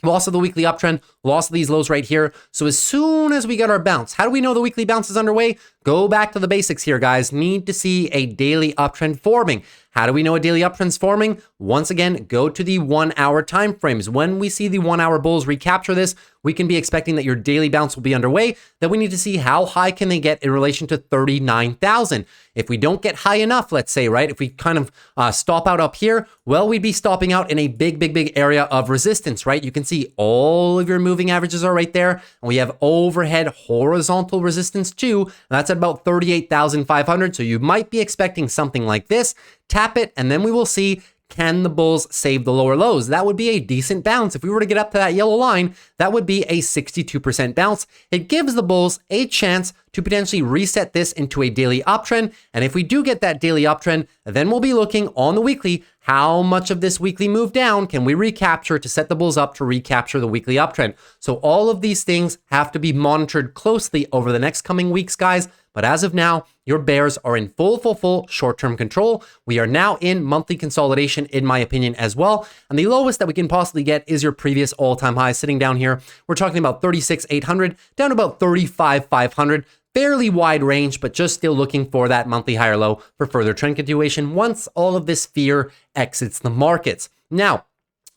loss of the weekly uptrend, loss of these lows right here. So as soon as we get our bounce, how do we know the weekly bounce is underway? Go back to the basics here, guys. Need to see a daily uptrend forming. How do we know a daily uptrend's forming? Once again, go to the 1 hour time frames. When we see the 1 hour bulls recapture this, we can be expecting that your daily bounce will be underway. Then we need to see how high can they get in relation to 39,000. If we don't get high enough, let's say, right, if we kind of stop out up here, well, we'd be stopping out in a big area of resistance, right? You can see all of your moving averages are right there. And we have overhead horizontal resistance too. And that's at about 38,500. So you might be expecting something like this. Tap it, and then we will see, can the bulls save the lower lows? That would be a decent bounce. If we were to get up to that yellow line, that would be a 62% bounce. It gives the bulls a chance to potentially reset this into a daily uptrend. And if we do get that daily uptrend, then we'll be looking on the weekly, how much of this weekly move down can we recapture to set the bulls up to recapture the weekly uptrend? So all of these things have to be monitored closely over the next coming weeks, guys. But as of now, your bears are in full short-term control. We are now in monthly consolidation, in my opinion, as well. And the lowest that we can possibly get is your previous all-time high sitting down here. We're talking about 36,800 down to about 35,500. Fairly wide range, but just still looking for that monthly higher low for further trend continuation once all of this fear exits the markets. Now,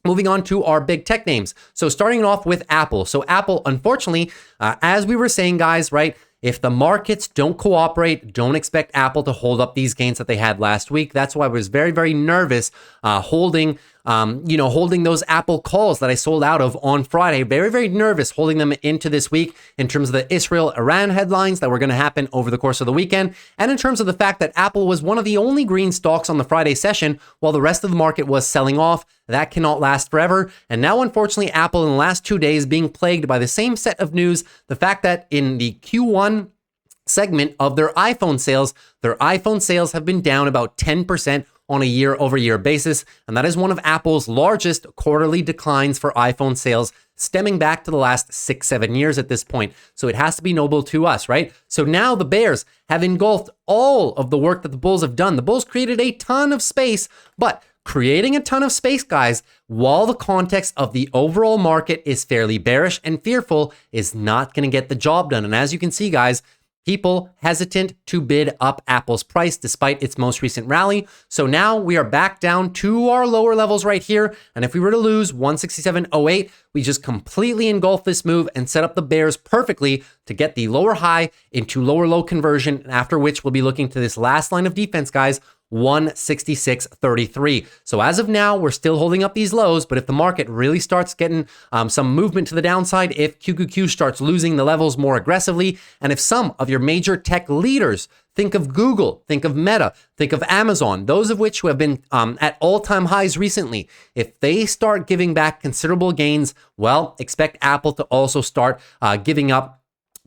moving on to our big tech names. So starting off with Apple. So Apple, unfortunately, as we were saying, guys, right? If the markets don't cooperate, don't expect Apple to hold up these gains that they had last week. That's why I was very nervous holding those Apple calls that I sold out of on Friday. Very nervous holding them into this week in terms of the Israel-Iran headlines that were going to happen over the course of the weekend. And in terms of the fact that Apple was one of the only green stocks on the Friday session while the rest of the market was selling off. That cannot last forever. And now, unfortunately, Apple in the last 2 days being plagued by the same set of news. The fact that in the Q1 segment of their iPhone sales have been down about 10% on a year-over-year basis. And that is one of Apple's largest quarterly declines for iPhone sales, stemming back to the last 6-7 years at this point. So it has to be noble to us, right? So now the bears have engulfed all of the work that the bulls have done. The bulls created a ton of space, but creating a ton of space, guys, while the context of the overall market is fairly bearish and fearful, is not going to get the job done. And as you can see, guys, people hesitant to bid up Apple's price despite its most recent rally. So now we are back down to our lower levels right here. And if we were to lose 167.08, we just completely engulf this move and set up the bears perfectly to get the lower high into lower low conversion, after which we'll be looking to this last line of defense, guys, 166.33. So as of now, we're still holding up these lows, but if the market really starts getting some movement to the downside, if QQQ starts losing the levels more aggressively, and if some of your major tech leaders, think of Google, think of Meta, think of Amazon, those of which who have been at all-time highs recently, if they start giving back considerable gains, well, expect Apple to also start giving up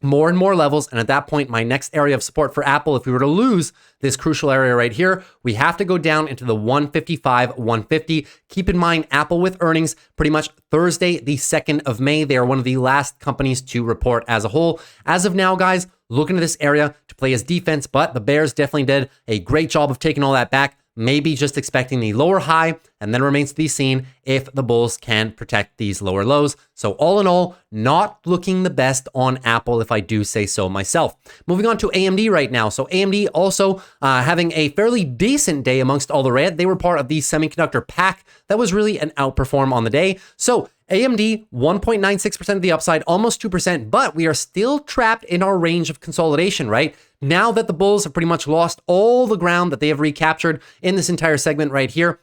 more and more levels. And at that point, my next area of support for Apple, if we were to lose this crucial area right here, we have to go down into the 155, 150. Keep in mind, Apple with earnings pretty much Thursday, the 2nd of May. They are one of the last companies to report as a whole. As of now, guys, looking to this area to play as defense, but the bears definitely did a great job of taking all that back. Maybe just expecting the lower high, and then remains to be seen if the bulls can protect these lower lows. So all in all, not looking the best on Apple, if I do say so myself. Moving on to AMD right now. So AMD also having a fairly decent day amongst all the red. They were part of the semiconductor pack that was really an outperform on the day. So AMD, 1.96% of the upside, almost 2%, but we are still trapped in our range of consolidation, right? Now that the bulls have pretty much lost all the ground that they have recaptured in this entire segment right here,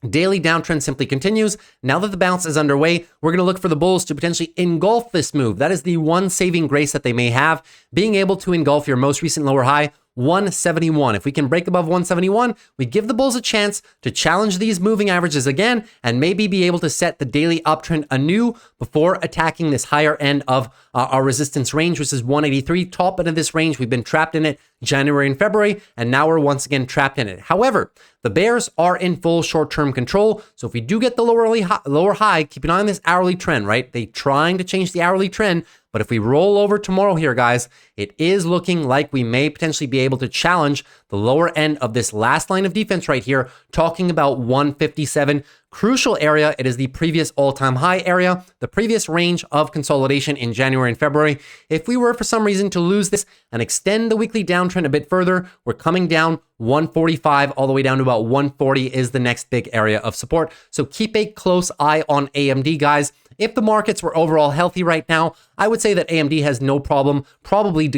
daily downtrend simply continues. Now that the bounce is underway, we're going to look for the bulls to potentially engulf this move. That is the one saving grace that they may have, being able to engulf your most recent lower high, 171. If we can break above 171, we give the bulls a chance to challenge these moving averages again and maybe be able to set the daily uptrend anew before attacking this higher end of our resistance range, which is 183. Top end of this range, we've been trapped in it January and February, and now we're once again trapped in it. However, the bears are in full short-term control. So if we do get the lower high, keep an eye on this hourly trend, right? They trying to change the hourly trend. But if we roll over tomorrow here, guys, it is looking like we may potentially be able to challenge the lower end of this last line of defense right here, talking about 157. Crucial area. It is the previous all-time high area, the previous range of consolidation in January and February. If we were for some reason to lose this and extend the weekly downtrend a bit further, we're coming down 145 all the way down to about 140 is the next big area of support. So keep a close eye on AMD, guys. If the markets were overall healthy right now, I would say that AMD has no problem probably,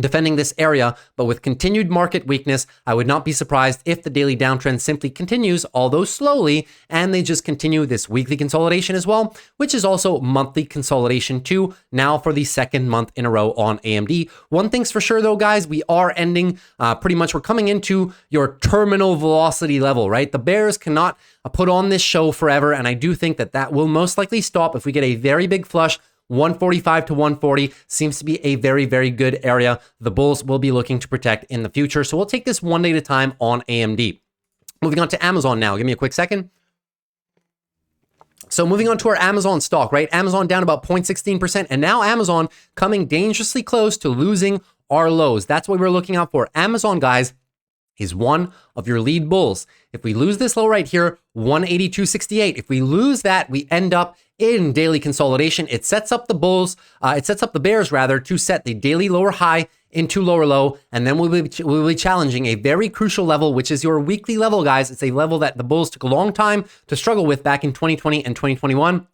defending this area, but with continued market weakness, I would not be surprised if the daily downtrend simply continues, although slowly, and they just continue this weekly consolidation as well, which is also monthly consolidation too, now for the second month in a row on AMD. One thing's for sure though, guys, we are ending, we're coming into your terminal velocity level, right? The bears cannot put on this show forever, and I do think that that will most likely stop if we get a very big flush. 145 to 140 seems to be a very, very good area the bulls will be looking to protect in the future. So we'll take this one day at a time on AMD. Moving on to Amazon now. Give me a quick second. So moving on to our Amazon stock, right? Amazon down about 0.16%. And now Amazon coming dangerously close to losing our lows. That's what we're looking out for. Amazon, guys, is one of your lead bulls. If we lose this low right here, 182.68, if we lose that, we end up in daily consolidation. It sets up the bulls, it sets up the bears rather, to set the daily lower high into lower low, and then we'll be challenging a very crucial level, which is your weekly level, guys. It's a level that the bulls took a long time to struggle with back in 2020 and 2021.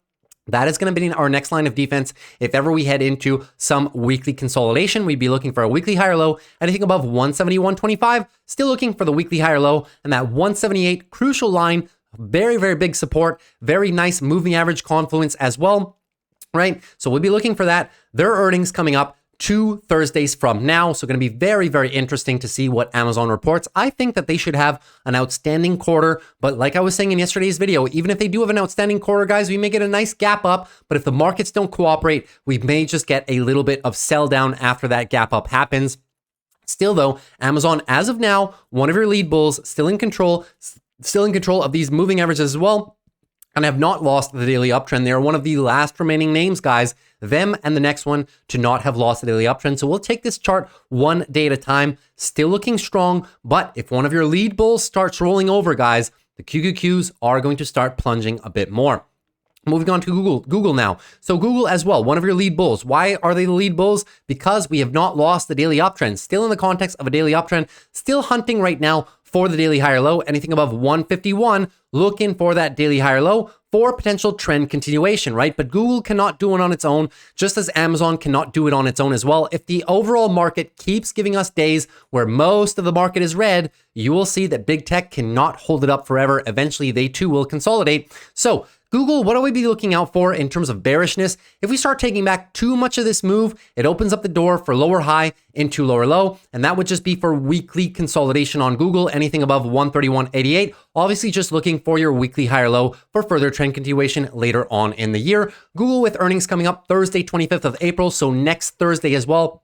That is going to be our next line of defense. If ever we head into some weekly consolidation, we'd be looking for a weekly higher low. Anything above 171.25, still looking for the weekly higher low. And that 178 crucial line, very, very big support, very nice moving average confluence as well, right? So we'll be looking for that. Their earnings coming up 2 Thursdays from now. So going to be very, very interesting to see what Amazon reports. I think that they should have an outstanding quarter, but like I was saying in yesterday's video, even if they do have an outstanding quarter, guys, we may get a nice gap up, but if the markets don't cooperate, we may just get a little bit of sell down after that gap up happens. Still though, Amazon, as of now, one of your lead bulls, still in control of these moving averages as well, and have not lost the daily uptrend. They are one of the last remaining names, guys, them and the next one, to not have lost the daily uptrend. So we'll take this chart one day at a time, still looking strong. But if one of your lead bulls starts rolling over, guys, the QQQs are going to start plunging a bit more. Moving on to Google now. So Google as well, one of your lead bulls. Why are they the lead bulls? Because we have not lost the daily uptrend. Still in the context of a daily uptrend, still hunting right now for the daily higher low. Anything above 151, looking for that daily higher low for potential trend continuation, right? But Google cannot do it on its own, just as Amazon cannot do it on its own as well. If the overall market keeps giving us days where most of the market is red, you will see that big tech cannot hold it up forever. Eventually, they too will consolidate. So Google, what do we be looking out for in terms of bearishness? If we start taking back too much of this move, it opens up the door for lower high into lower low, and that would just be for weekly consolidation on Google, anything above 131.88. Obviously, just looking for your weekly higher low for further trend continuation later on in the year. Google with earnings coming up Thursday, 25th of April, so next Thursday as well.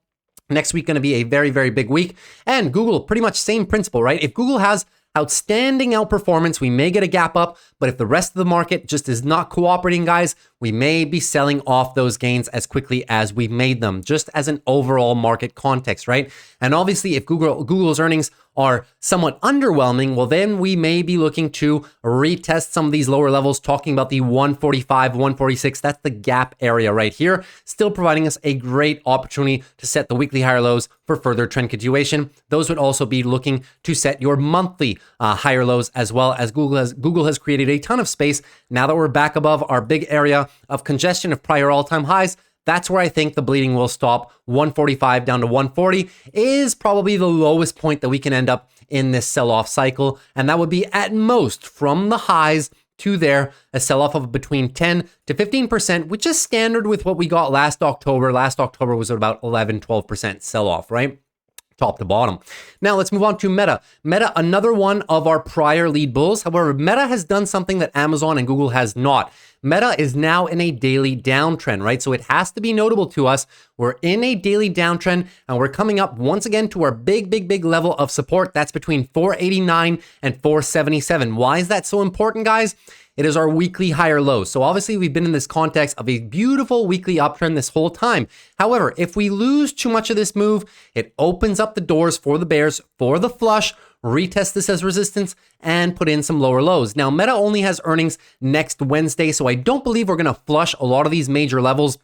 Next week going to be a very, very big week. And Google, pretty much same principle, right? If Google has outstanding outperformance, we may get a gap up, but if the rest of the market just is not cooperating, guys, we may be selling off those gains as quickly as we've made them, just as an overall market context, right? And obviously, if Google's earnings are somewhat underwhelming, well, then we may be looking to retest some of these lower levels, talking about the 145, 146. That's the gap area right here, still providing us a great opportunity to set the weekly higher lows for further trend continuation. Those would also be looking to set your monthly higher lows as well, as Google has created a ton of space. Now that we're back above our big area of congestion of prior all-time highs, that's where I think the bleeding will stop. 145 down to 140 is probably the lowest point that we can end up in this sell-off cycle. And that would be at most from the highs to there, a sell-off of between 10 to 15%, which is standard with what we got last October. Last October was about 11, 12% sell-off, right? Top to bottom. Now let's move on to Meta. Meta, another one of our prior lead bulls. However, Meta has done something that Amazon and Google has not. Meta is now in a daily downtrend, right? So it has to be notable to us. We're in a daily downtrend and we're coming up once again to our big level of support. That's between 489 and 477. Why is that so important, guys? It is our weekly higher low. So obviously we've been in this context of a beautiful weekly uptrend this whole time. However, if we lose too much of this move, it opens up the doors for the bears for the flush, retest this as resistance, and put in some lower lows. Now, Meta only has earnings next Wednesday, so I don't believe we're going to flush a lot of these major levels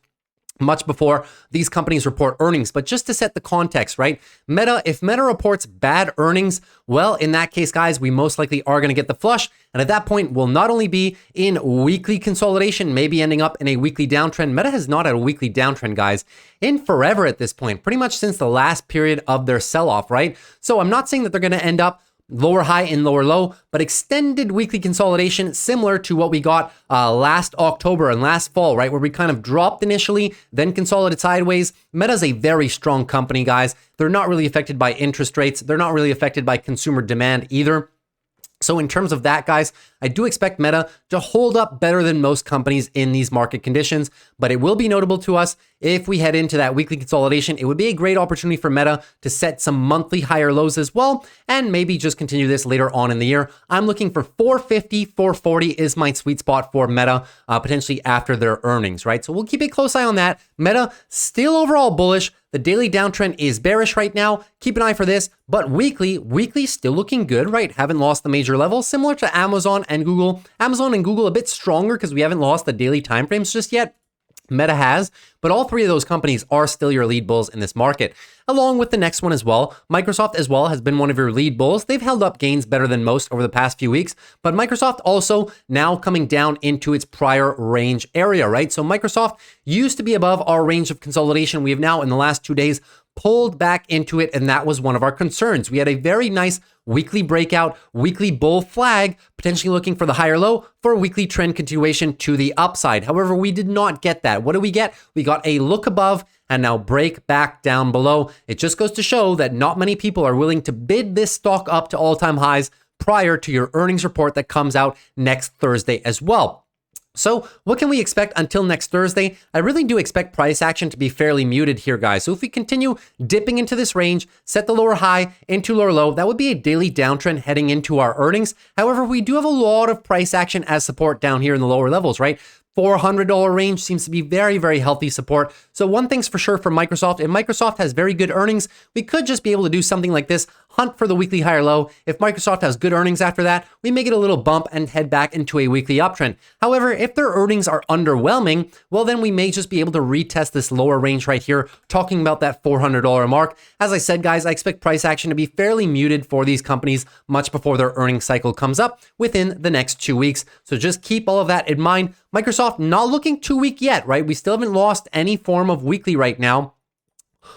much before these companies report earnings. But just to set the context, right? If Meta reports bad earnings, well, in that case, guys, we most likely are going to get the flush. And at that point, we'll not only be in weekly consolidation, maybe ending up in a weekly downtrend. Meta has not had a weekly downtrend, guys, in forever at this point, pretty much since the last period of their sell-off, right? So I'm not saying that they're going to end up lower high and lower low, but extended weekly consolidation similar to what we got last October and last fall, right? Where we kind of dropped initially, then consolidated sideways. Meta's a very strong company, guys. They're not really affected by interest rates. They're not really affected by consumer demand either. So in terms of that, guys, I do expect Meta to hold up better than most companies in these market conditions, but it will be notable to us if we head into that weekly consolidation, it would be a great opportunity for Meta to set some monthly higher lows as well, and maybe just continue this later on in the year. I'm looking for 450, 440 is my sweet spot for Meta, potentially after their earnings, right? So we'll keep a close eye on that. Meta still overall bullish. The daily downtrend is bearish right now. Keep an eye for this, but weekly still looking good, right? Haven't lost the major levels, similar to Amazon and Google. Amazon and Google a bit stronger because we haven't lost the daily timeframes just yet. Meta has, but all three of those companies are still your lead bulls in this market. Along with the next one as well, Microsoft as well has been one of your lead bulls. They've held up gains better than most over the past few weeks, but Microsoft also now coming down into its prior range area, right? So Microsoft used to be above our range of consolidation. We have now in the last 2 days pulled back into it, and that was one of our concerns. We had a very nice weekly breakout, weekly bull flag, potentially looking for the higher low for a weekly trend continuation to the upside. However, we did not get that. What did we get? We got a look above and now break back down below. It just goes to show that not many people are willing to bid this stock up to all-time highs prior to your earnings report that comes out next Thursday as well. So what can we expect until next Thursday? I really do expect price action to be fairly muted here, guys. So if we continue dipping into this range, set the lower high into lower low, that would be a daily downtrend heading into our earnings. However, we do have a lot of price action as support down here in the lower levels, right? $400 range seems to be very, very healthy support. So one thing's for sure for Microsoft, if Microsoft has very good earnings, we could just be able to do something like this, hunt for the weekly higher low. If Microsoft has good earnings after that, we may get a little bump and head back into a weekly uptrend. However, if their earnings are underwhelming, well, then we may just be able to retest this lower range right here, talking about that $400 mark. As I said, guys, I expect price action to be fairly muted for these companies much before their earnings cycle comes up within the next 2 weeks. So just keep all of that in mind. Microsoft not looking too weak yet, right? We still haven't lost any form of weekly right now,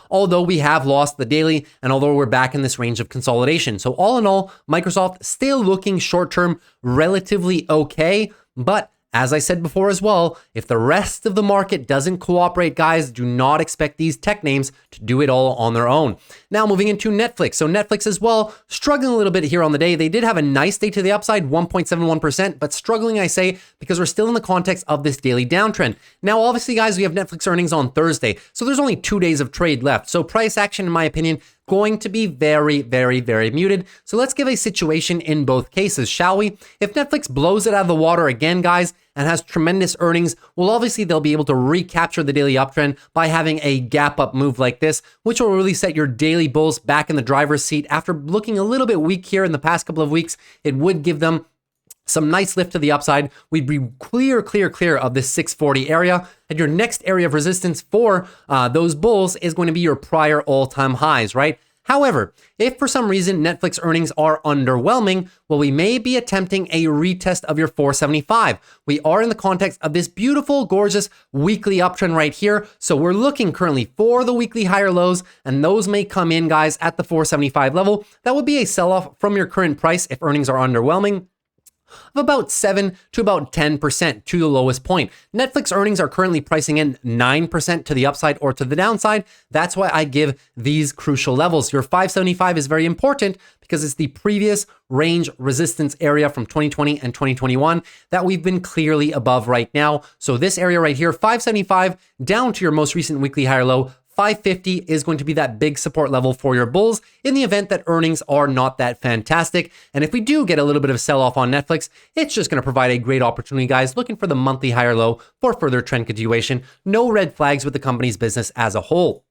although we have lost the daily and although we're back in this range of consolidation. So all in all, Microsoft still looking short-term relatively okay, but as I said before as well, if the rest of the market doesn't cooperate, guys, do not expect these tech names to do it all on their own. Now moving into Netflix. So Netflix as well, struggling a little bit here on the day. They did have a nice day to the upside, 1.71%, but struggling, I say, because we're still in the context of this daily downtrend. Now, obviously, guys, we have Netflix earnings on Thursday, so there's only 2 days of trade left. So price action, in my opinion, going to be very, very, very muted. So let's give a situation in both cases, shall we? If Netflix blows it out of the water again, guys, and has tremendous earnings, well, obviously they'll be able to recapture the daily uptrend by having a gap up move like this, which will really set your daily bulls back in the driver's seat. After looking a little bit weak here in the past couple of weeks, it would give them some nice lift to the upside. We'd be clear of this 640 area. And your next area of resistance for those bulls is going to be your prior all-time highs, right? However, if for some reason Netflix earnings are underwhelming, well, we may be attempting a retest of your 475. We are in the context of this beautiful, gorgeous weekly uptrend right here. So we're looking currently for the weekly higher lows, and those may come in, guys, at the 475 level. That would be a sell-off from your current price if earnings are underwhelming of about 7 to about 10% to the lowest point. Netflix earnings are currently pricing in 9% to the upside or to the downside. That's why I give these crucial levels. Your 575 is very important because it's the previous range resistance area from 2020 and 2021 that we've been clearly above right now. So this area right here, 575 down to your most recent weekly higher low, 550 is going to be that big support level for your bulls in the event that earnings are not that fantastic. And if we do get a little bit of sell-off on Netflix, it's just going to provide a great opportunity, guys, looking for the monthly higher low for further trend continuation. No red flags with the company's business as a whole.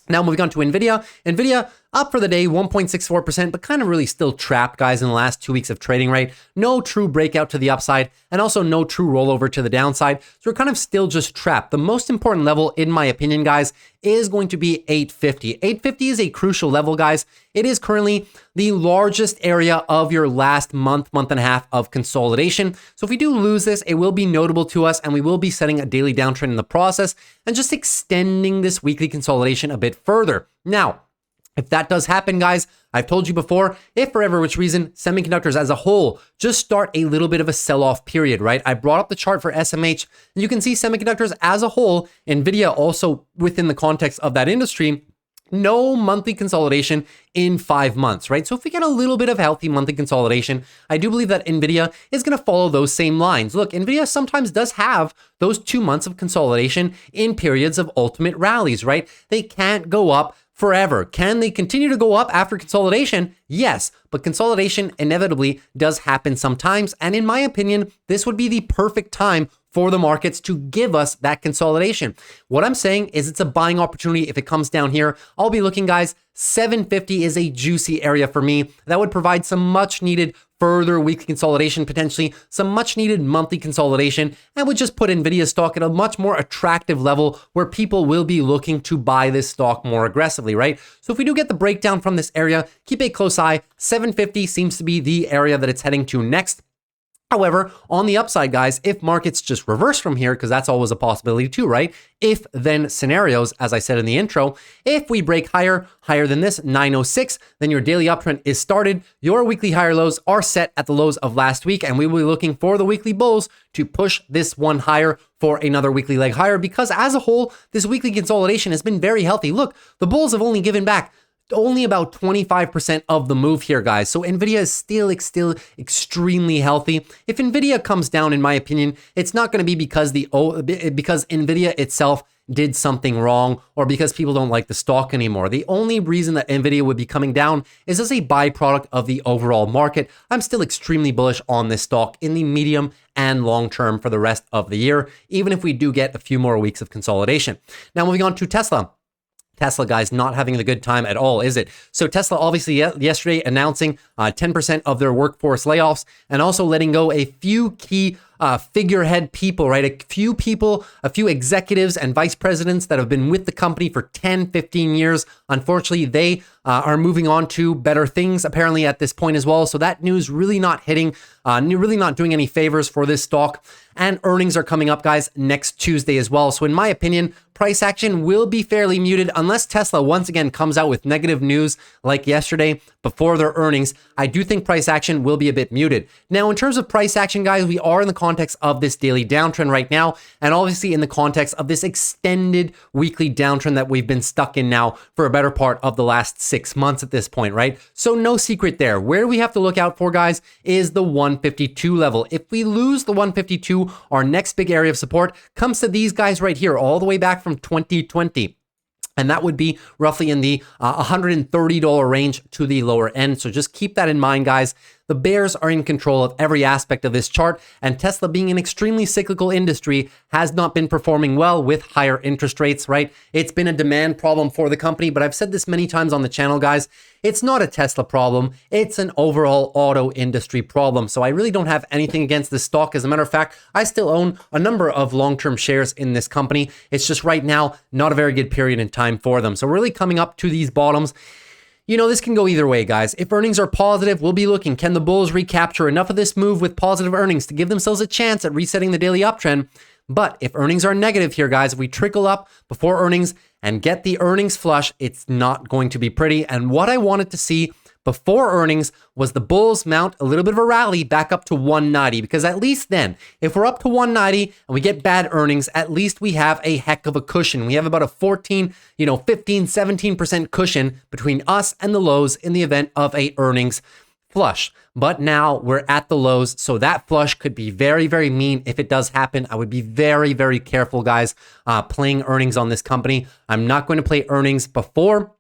Now moving on to NVIDIA. NVIDIA up for the day, 1.64%, but kind of really still trapped, guys, in the last 2 weeks of trading, right? No true breakout to the upside and also no true rollover to the downside. So we're kind of still just trapped. The most important level, in my opinion, guys, is going to be 850. 850 is a crucial level, guys. It is currently the largest area of your last month and a half of consolidation. So if we do lose this, it will be notable to us and we will be setting a daily downtrend in the process and just extending this weekly consolidation a bit further. Now, if that does happen, guys, I've told you before, if for whatever which reason, semiconductors as a whole just start a little bit of a sell-off period, right? I brought up the chart for SMH, and you can see semiconductors as a whole, NVIDIA also within the context of that industry, no monthly consolidation in 5 months, right? So if we get a little bit of healthy monthly consolidation, I do believe that NVIDIA is going to follow those same lines. Look, NVIDIA sometimes does have those 2 months of consolidation in periods of ultimate rallies, right? They can't go up forever. Can they continue to go up after consolidation? Yes, but consolidation inevitably does happen sometimes. And in my opinion, this would be the perfect time for the markets to give us that consolidation. What I'm saying is it's a buying opportunity if it comes down here. I'll be looking, guys, 750 is a juicy area for me. That would provide some much needed further weekly consolidation, potentially some much needed monthly consolidation, and would just put NVIDIA stock at a much more attractive level where people will be looking to buy this stock more aggressively, right? So if we do get the breakdown from this area, keep a close eye. 750 seems to be the area that it's heading to next. However, on the upside, guys, if markets just reverse from here, because that's always a possibility too, right? If then scenarios, as I said in the intro, if we break higher than this, 906, then your daily uptrend is started. Your weekly higher lows are set at the lows of last week, and we will be looking for the weekly bulls to push this one higher for another weekly leg higher, because as a whole, this weekly consolidation has been very healthy. Look, the bulls have only given back only about 25% of the move here, guys. So NVIDIA is still extremely healthy. If NVIDIA comes down, in my opinion, it's not going to be because NVIDIA itself did something wrong or because people don't like the stock anymore. The only reason that NVIDIA would be coming down is as a byproduct of the overall market. I'm still extremely bullish on this stock in the medium and long term for the rest of the year, even if we do get a few more weeks of consolidation. Now moving on to Tesla. Tesla, guys, not having a good time at all, is it? So Tesla obviously yesterday announcing 10% of their workforce layoffs and also letting go a few key figurehead people, right? A few executives and vice presidents that have been with the company for 10, 15 years. Unfortunately, they are moving on to better things apparently at this point as well. So that news really not hitting, really not doing any favors for this stock. And earnings are coming up, guys, next Tuesday as well. So in my opinion, price action will be fairly muted unless Tesla once again comes out with negative news like yesterday before their earnings. I do think price action will be a bit muted. Now, in terms of price action, guys, we are in the context of this daily downtrend right now, and obviously in the context of this extended weekly downtrend that we've been stuck in now for a better part of the last 6 months at this point, right? So no secret there. Where we have to look out for, guys, is the 152 level. If we lose the 152, our next big area of support comes to these guys right here, all the way back from 2020. And that would be roughly in the $130 range to the lower end. So just keep that in mind, guys. The bears are in control of every aspect of this chart, and Tesla, being an extremely cyclical industry, has not been performing well with higher interest rates, right? It's been a demand problem for the company, but I've said this many times on the channel, guys. It's not a Tesla problem. It's an overall auto industry problem. So I really don't have anything against this stock. As a matter of fact, I still own a number of long-term shares in this company. It's just right now, not a very good period in time for them. So really coming up to these bottoms. You know, this can go either way, guys. If earnings are positive, we'll be looking, can the bulls recapture enough of this move with positive earnings to give themselves a chance at resetting the daily uptrend? But if earnings are negative here, guys, if we trickle up before earnings and get the earnings flush, it's not going to be pretty. And what I wanted to see before earnings was the bulls mount a little bit of a rally back up to 190, because at least then, if we're up to 190 and we get bad earnings, at least we have a heck of a cushion. We have about a 15, 17% cushion between us and the lows in the event of a earnings flush. But now we're at the lows, so that flush could be very, very mean if it does happen. I would be very, very careful, guys, playing earnings on this company. I'm not going to play earnings before.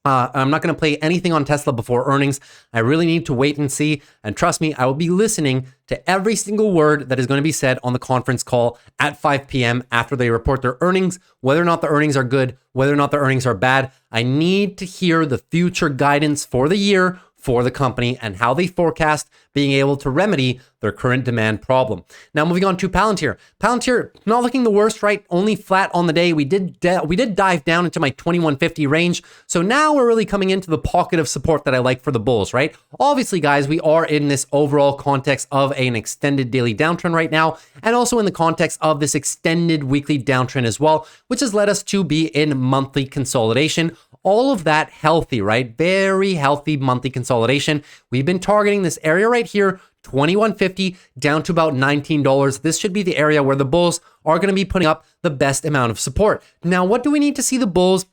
I'm not going to play anything on Tesla before earnings. I really need to wait and see. And trust me, I will be listening to every single word that is going to be said on the conference call at 5 p.m. after they report their earnings, whether or not the earnings are good, whether or not the earnings are bad. I need to hear the future guidance for the year for the company and how they forecast being able to remedy their current demand problem. Now moving on to Palantir. Palantir, not looking the worst, right? Only flat on the day. We did dive down into my 2150 range. So now we're really coming into the pocket of support that I like for the bulls, right? Obviously, guys, we are in this overall context of an extended daily downtrend right now, and also in the context of this extended weekly downtrend as well, which has led us to be in monthly consolidation. All of that healthy, right? Very healthy monthly consolidation. We've been targeting this area right here, 2150 down to about $19. This should be the area where the bulls are going to be putting up the best amount of support. Now, what do we need to see the bulls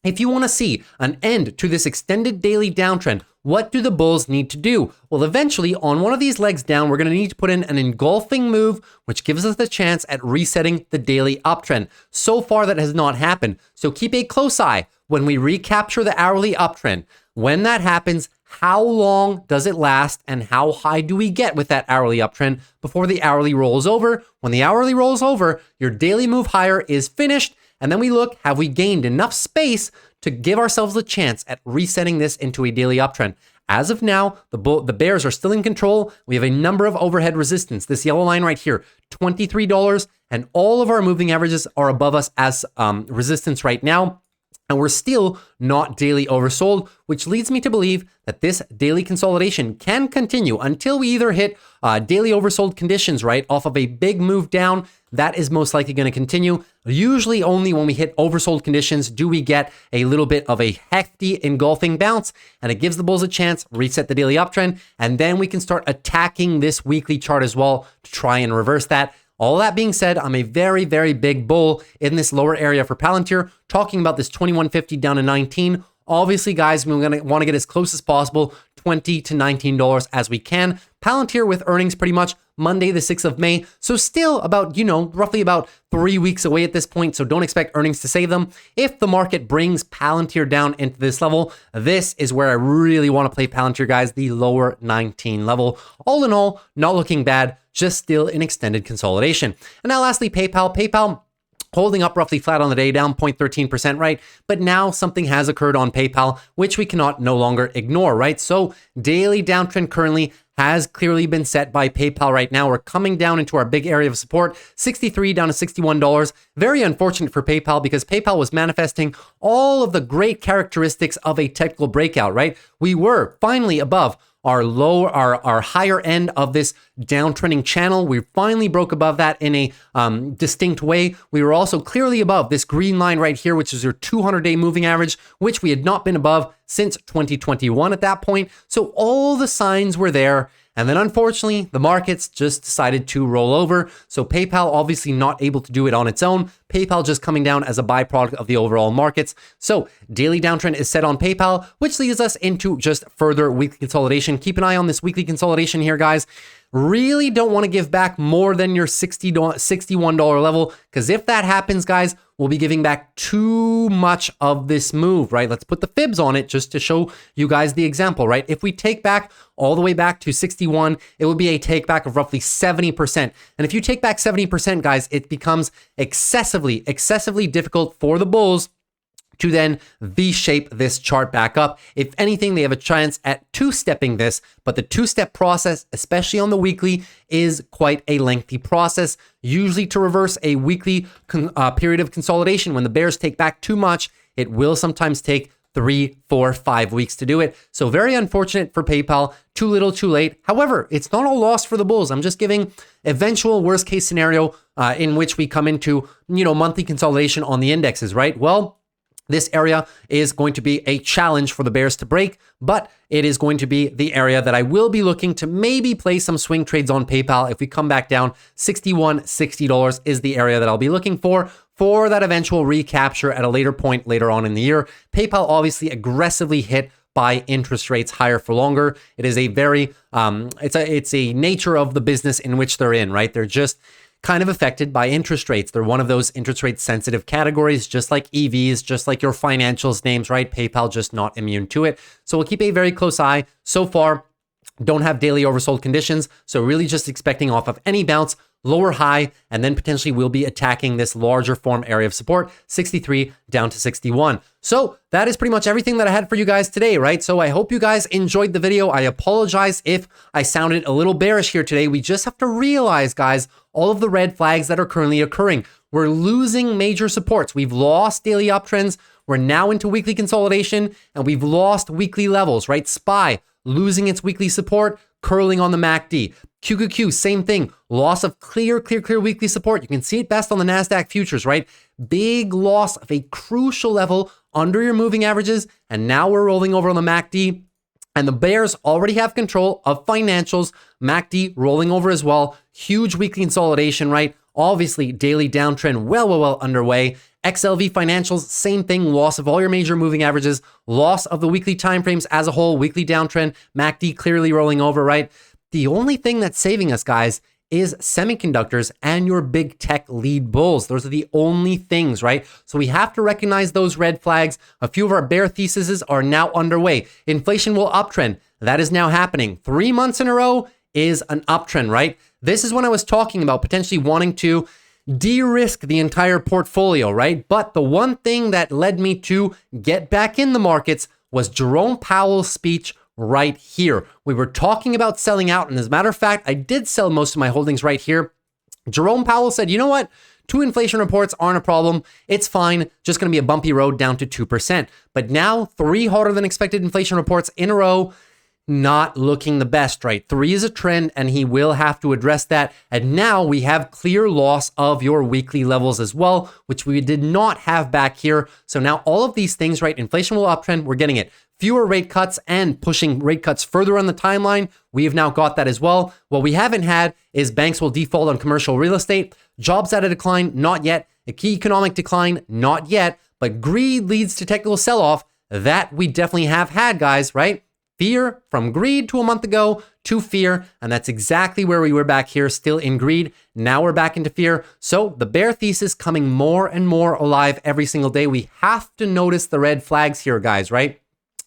if you want to see an end to this extended daily downtrend, what do the bulls need to do? Well, eventually on one of these legs down, we're going to need to put in an engulfing move, which gives us the chance at resetting the daily uptrend. So far, that has not happened. So keep a close eye when we recapture the hourly uptrend. When that happens, how long does it last and how high do we get with that hourly uptrend before the hourly rolls over? When the hourly rolls over, your daily move higher is finished. And then we look, have we gained enough space to give ourselves a chance at resetting this into a daily uptrend? As of now, the bears are still in control. We have a number of overhead resistance. This yellow line right here, $23, and all of our moving averages are above us as resistance right now. And we're still not daily oversold, which leads me to believe that this daily consolidation can continue until we either hit daily oversold conditions, right, off of a big move down. That is most likely going to continue. Usually only when we hit oversold conditions do we get a little bit of a hefty engulfing bounce, and it gives the bulls a chance, reset the daily uptrend, and then we can start attacking this weekly chart as well to try and reverse that. All that being said, I'm a very, very big bull in this lower area for Palantir, talking about this 2150 down to 19. Obviously, guys, we're going to want to get as close as possible, $20 to $19 as we can. Palantir with earnings pretty much Monday, the 6th of May. So still about, roughly about 3 weeks away at this point. So don't expect earnings to save them. If the market brings Palantir down into this level, this is where I really want to play Palantir, guys, the lower 19 level. All in all, not looking bad, just still in extended consolidation. And now lastly, PayPal. PayPal holding up roughly flat on the day, down 0.13%, right? But now something has occurred on PayPal, which we cannot no longer ignore, right? So daily downtrend currently has clearly been set by PayPal right now. We're coming down into our big area of support, $63 down to $61. Very unfortunate for PayPal because PayPal was manifesting all of the great characteristics of a technical breakout, right? We were finally above our higher end of this downtrending channel. We finally broke above that in a distinct way. We were also clearly above this green line right here, which is your 200-day moving average, which we had not been above since 2021 at that point. So all the signs were there. And then unfortunately, the markets just decided to roll over. So PayPal obviously not able to do it on its own. PayPal just coming down as a byproduct of the overall markets. So daily downtrend is set on PayPal, which leads us into just further weekly consolidation. Keep an eye on this weekly consolidation here, guys. Really don't want to give back more than your $61 level, because if that happens, guys, we'll be giving back too much of this move, right? Let's put the fibs on it just to show you guys the example, right? If we take back all the way back to 61, it would be a take back of roughly 70%. And if you take back 70%, guys, it becomes excessively difficult for the bulls to then V-shape this chart back up. If anything, they have a chance at two-stepping this, but the two-step process, especially on the weekly, is quite a lengthy process. Usually to reverse a weekly period of consolidation, when the bears take back too much, it will sometimes take 3, 4, 5 weeks to do it. So very unfortunate for PayPal, too little, too late. However, it's not all lost for the bulls. I'm just giving eventual worst case scenario in which we come into, monthly consolidation on the indexes, right? Well, this area is going to be a challenge for the bears to break, but it is going to be the area that I will be looking to maybe play some swing trades on PayPal. If we come back down, $60 is the area that I'll be looking for that eventual recapture at a later point later on in the year. PayPal obviously aggressively hit by interest rates higher for longer. It is a very, it's a nature of the business in which they're in, right? They're just kind of affected by interest rates. They're one of those interest rate sensitive categories, just like EVs, just like your financials names, right? PayPal just not immune to it. So we'll keep a very close eye. So far, don't have daily oversold conditions. So really just expecting off of any bounce, lower high, and then potentially we'll be attacking this larger form area of support, 63 down to 61. So that is pretty much everything that I had for you guys today, right? So I hope you guys enjoyed the video. I apologize if I sounded a little bearish here today. We just have to realize, guys, all of the red flags that are currently occurring. We're losing major supports. We've lost daily uptrends. We're now into weekly consolidation, and we've lost weekly levels, right? SPY losing its weekly support, curling on the MACD. QQQ, same thing. Loss of clear weekly support. You can see it best on the NASDAQ futures, right? Big loss of a crucial level under your moving averages. And now we're rolling over on the MACD. And the bears already have control of financials. MACD rolling over as well. Huge weekly consolidation, right? Obviously, daily downtrend well underway. XLV financials, same thing, loss of all your major moving averages, loss of the weekly timeframes as a whole, weekly downtrend, MACD clearly rolling over, right? The only thing that's saving us, guys, is semiconductors and your big tech lead bulls. Those are the only things, right? So we have to recognize those red flags. A few of our bear theses are now underway. Inflation will uptrend. That is now happening. 3 months in a row is an uptrend, right? This is when I was talking about potentially wanting to de-risk the entire portfolio, right? But the one thing that led me to get back in the markets was Jerome Powell's speech right here. We were talking about selling out, and as a matter of fact, I did sell most of my holdings right here. Jerome Powell said, you know what? 2 inflation reports aren't a problem. It's fine. Just going to be a bumpy road down to 2%. But now 3 hotter than expected inflation reports in a row, not looking the best, right? 3 is a trend, and he will have to address that. And now we have clear loss of your weekly levels as well, which we did not have back here. So now all of these things, right? Inflation will uptrend. We're getting it. Fewer rate cuts and pushing rate cuts further on the timeline. We have now got that as well. What we haven't had is banks will default on commercial real estate. Jobs at a decline, not yet. A key economic decline, not yet. But greed leads to technical sell-off. That we definitely have had, guys, right? Fear from greed to a month ago to fear. And that's exactly where we were back here, still in greed. Now we're back into fear. So the bear thesis coming more and more alive every single day. We have to notice the red flags here, guys, right?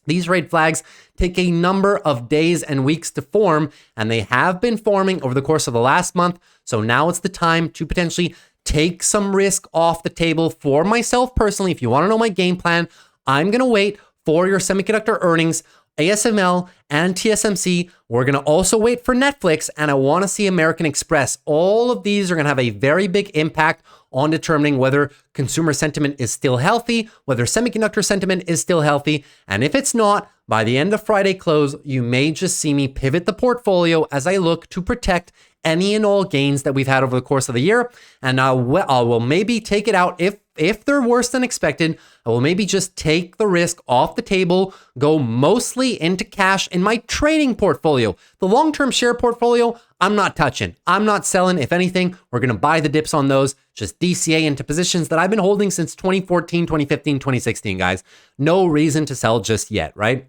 These red flags take a number of days and weeks to form, and they have been forming over the course of the last month. So now it's the time to potentially take some risk off the table for myself personally. If you want to know my game plan, I'm going to wait for your semiconductor earnings, ASML and TSMC. We're going to also wait for Netflix, and I want to see American Express. All of these are going to have a very big impact on determining whether consumer sentiment is still healthy, whether semiconductor sentiment is still healthy. And if it's not, by the end of Friday close, you may just see me pivot the portfolio as I look to protect any and all gains that we've had over the course of the year. And I will maybe take it out if they're worse than expected. I will maybe just take the risk off the table, go mostly into cash in my trading portfolio. The long-term share portfolio, I'm not touching. I'm not selling. If anything, we're going to buy the dips on those, just DCA into positions that I've been holding since 2014, 2015, 2016, guys. No reason to sell just yet, right?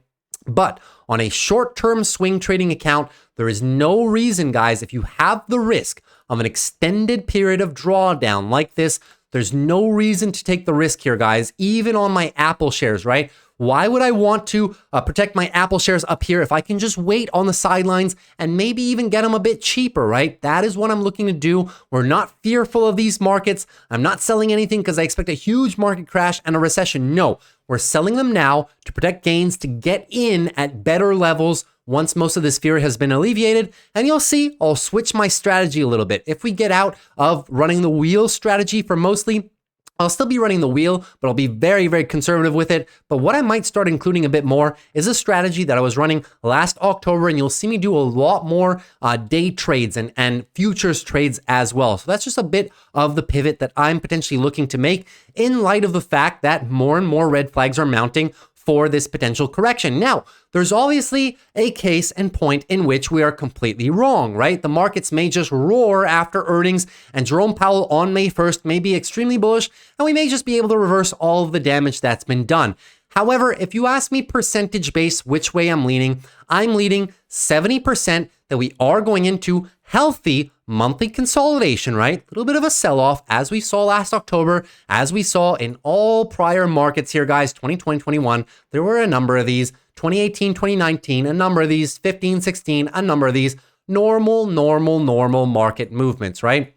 But on a short-term swing trading account, there is no reason, guys, if you have the risk of an extended period of drawdown like this, there's no reason to take the risk here, guys, even on my Apple shares, right? Why would I want to protect my Apple shares up here if I can just wait on the sidelines and maybe even get them a bit cheaper, right? That is what I'm looking to do. We're not fearful of these markets. I'm not selling anything because I expect a huge market crash and a recession. No, we're selling them now to protect gains, to get in at better levels once most of this fear has been alleviated. And you'll see I'll switch my strategy a little bit. If we get out of running the wheel strategy for mostly, I'll still be running the wheel, but I'll be very, very conservative with it. But what I might start including a bit more is a strategy that I was running last October, and you'll see me do a lot more day trades and futures trades as well. So that's just a bit of the pivot that I'm potentially looking to make in light of the fact that more and more red flags are mounting for this potential correction. Now, there's obviously a case and point in which we are completely wrong, right? The markets may just roar after earnings, and Jerome Powell on May 1st may be extremely bullish, and we may just be able to reverse all of the damage that's been done. However, if you ask me percentage base which way I'm leaning 70% that we are going into healthy monthly consolidation, right? A little bit of a sell-off as we saw last October, as we saw in all prior markets here, guys, 2020, 21, there were a number of these, 2018, 2019, a number of these, 15, 16, a number of these normal market movements, right?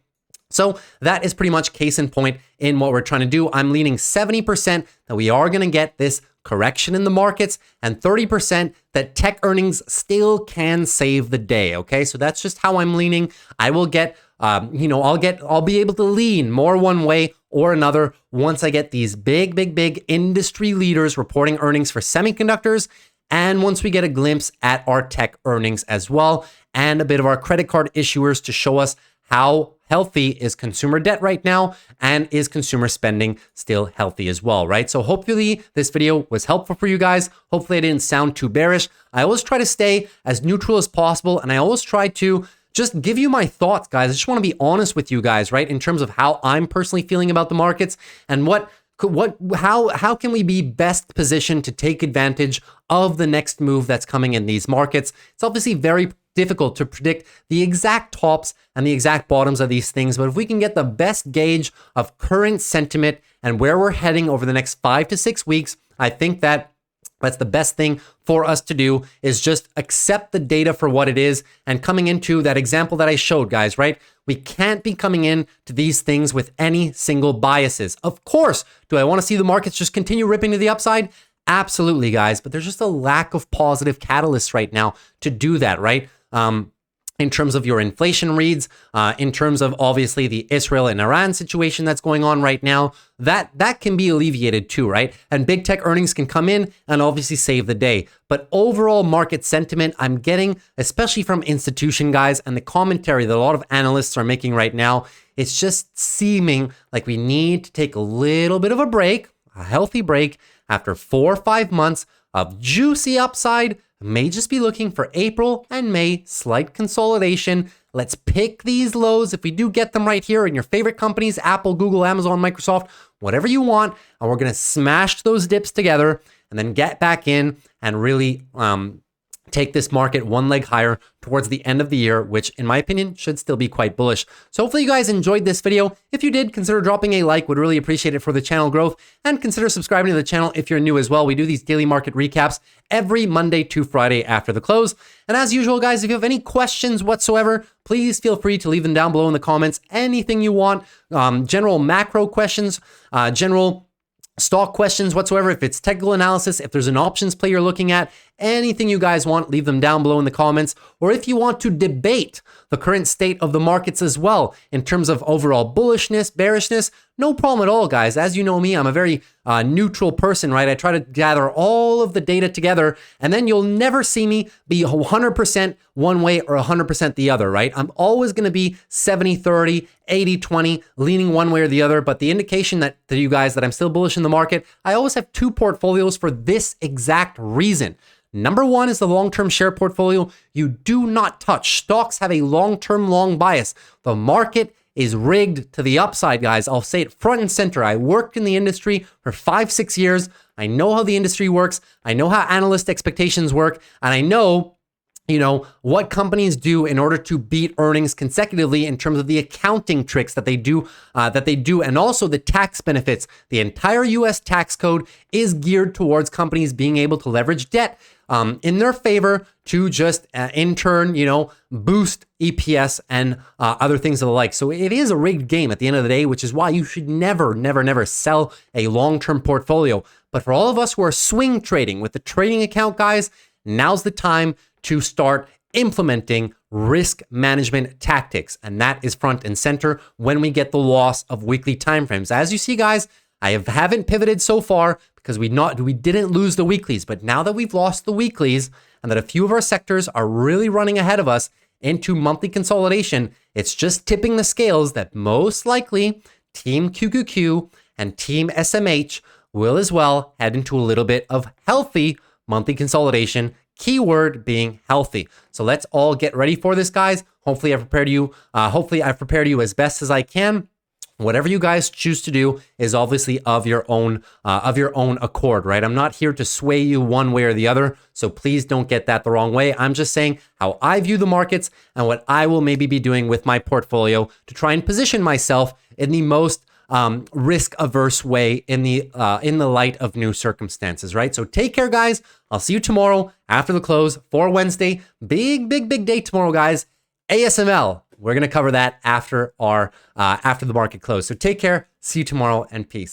So that is pretty much case in point in what we're trying to do. I'm leaning 70% that we are going to get this correction in the markets, and 30% that tech earnings still can save the day. Okay, so that's just how I'm leaning. I will get, I'll be able to lean more one way or another once I get these big industry leaders reporting earnings for semiconductors, and once we get a glimpse at our tech earnings as well, and a bit of our credit card issuers to show us how healthy is consumer debt right now, and is consumer spending still healthy as well, right? So hopefully this video was helpful for you guys. Hopefully I didn't sound too bearish. I always try to stay as neutral as possible, and I always try to just give you my thoughts, guys. I just want to be honest with you guys, right? In terms of how I'm personally feeling about the markets and how can we be best positioned to take advantage of the next move that's coming in these markets. It's obviously very difficult to predict the exact tops and the exact bottoms of these things, but if we can get the best gauge of current sentiment and where we're heading over the next 5 to 6 weeks, I think that's the best thing for us to do, is just accept the data for what it is. And coming into that example that I showed, guys, right? We can't be coming in to these things with any single biases. Of course, do I want to see the markets just continue ripping to the upside? Absolutely, guys. But there's just a lack of positive catalysts right now to do that, right? In terms of your inflation reads, in terms of obviously the Israel and Iran situation that's going on right now, that can be alleviated too, right? And big tech earnings can come in and obviously save the day. But overall market sentiment, I'm getting, especially from institution guys and the commentary that a lot of analysts are making right now, it's just seeming like we need to take a little bit of a break, a healthy break, after 4 or 5 months of juicy upside. May just be looking for April and May slight consolidation. Let's pick these lows if we do get them right here in your favorite companies, Apple, Google, Amazon, Microsoft, whatever you want. And we're going to smash those dips together and then get back in and really take this market one leg higher towards the end of the year, which in my opinion should still be quite bullish. So hopefully you guys enjoyed this video. If you did, consider dropping a like, would really appreciate it for the channel growth, and consider subscribing to the channel if you're new as well. We do these daily market recaps every Monday to Friday after the close. And as usual, guys, if you have any questions whatsoever, please feel free to leave them down below in the comments. Anything you want, general macro questions, general stock questions whatsoever, if it's technical analysis, if there's an options play you're looking at, anything you guys want, leave them down below in the comments. Or if you want to debate the current state of the markets as well, in terms of overall bullishness, bearishness, no problem at all, guys. As you know me, I'm a very neutral person, right? I try to gather all of the data together, and then you'll never see me be 100% one way or 100% the other, right? I'm always going to be 70-30, 80-20, leaning one way or the other. But the indication that to you guys that I'm still bullish in the market, I always have 2 portfolios for this exact reason. Number 1 is the long-term share portfolio. You do not touch. Stocks have a long-term long bias. The market is rigged to the upside, guys. I'll say it front and center. I worked in the industry for 5-6 years. I know how the industry works. I know how analyst expectations work. And I know, what companies do in order to beat earnings consecutively in terms of the accounting tricks that they do, and also the tax benefits. The entire US tax code is geared towards companies being able to leverage debt in their favor to just in turn, boost EPS and other things of the like. So it is a rigged game at the end of the day, which is why you should never, never, never sell a long-term portfolio. But for all of us who are swing trading with the trading account, guys, now's the time to start implementing risk management tactics. And that is front and center when we get the loss of weekly timeframes. As you see, guys, I haven't pivoted so far because we didn't lose the weeklies. But now that we've lost the weeklies and that a few of our sectors are really running ahead of us into monthly consolidation, it's just tipping the scales that most likely Team QQQ and Team SMH will as well head into a little bit of healthy monthly consolidation. Keyword being healthy. So let's all get ready for this, guys. Hopefully I've prepared you. I've prepared you as best as I can. Whatever you guys choose to do is obviously of your own accord, right? I'm not here to sway you one way or the other. So please don't get that the wrong way. I'm just saying how I view the markets and what I will maybe be doing with my portfolio to try and position myself in the most risk-averse way in the light of new circumstances, right? So take care, guys. I'll see you tomorrow after the close for Wednesday. Big day tomorrow, guys. ASML. We're gonna cover that after the market close. So take care. See you tomorrow, and peace.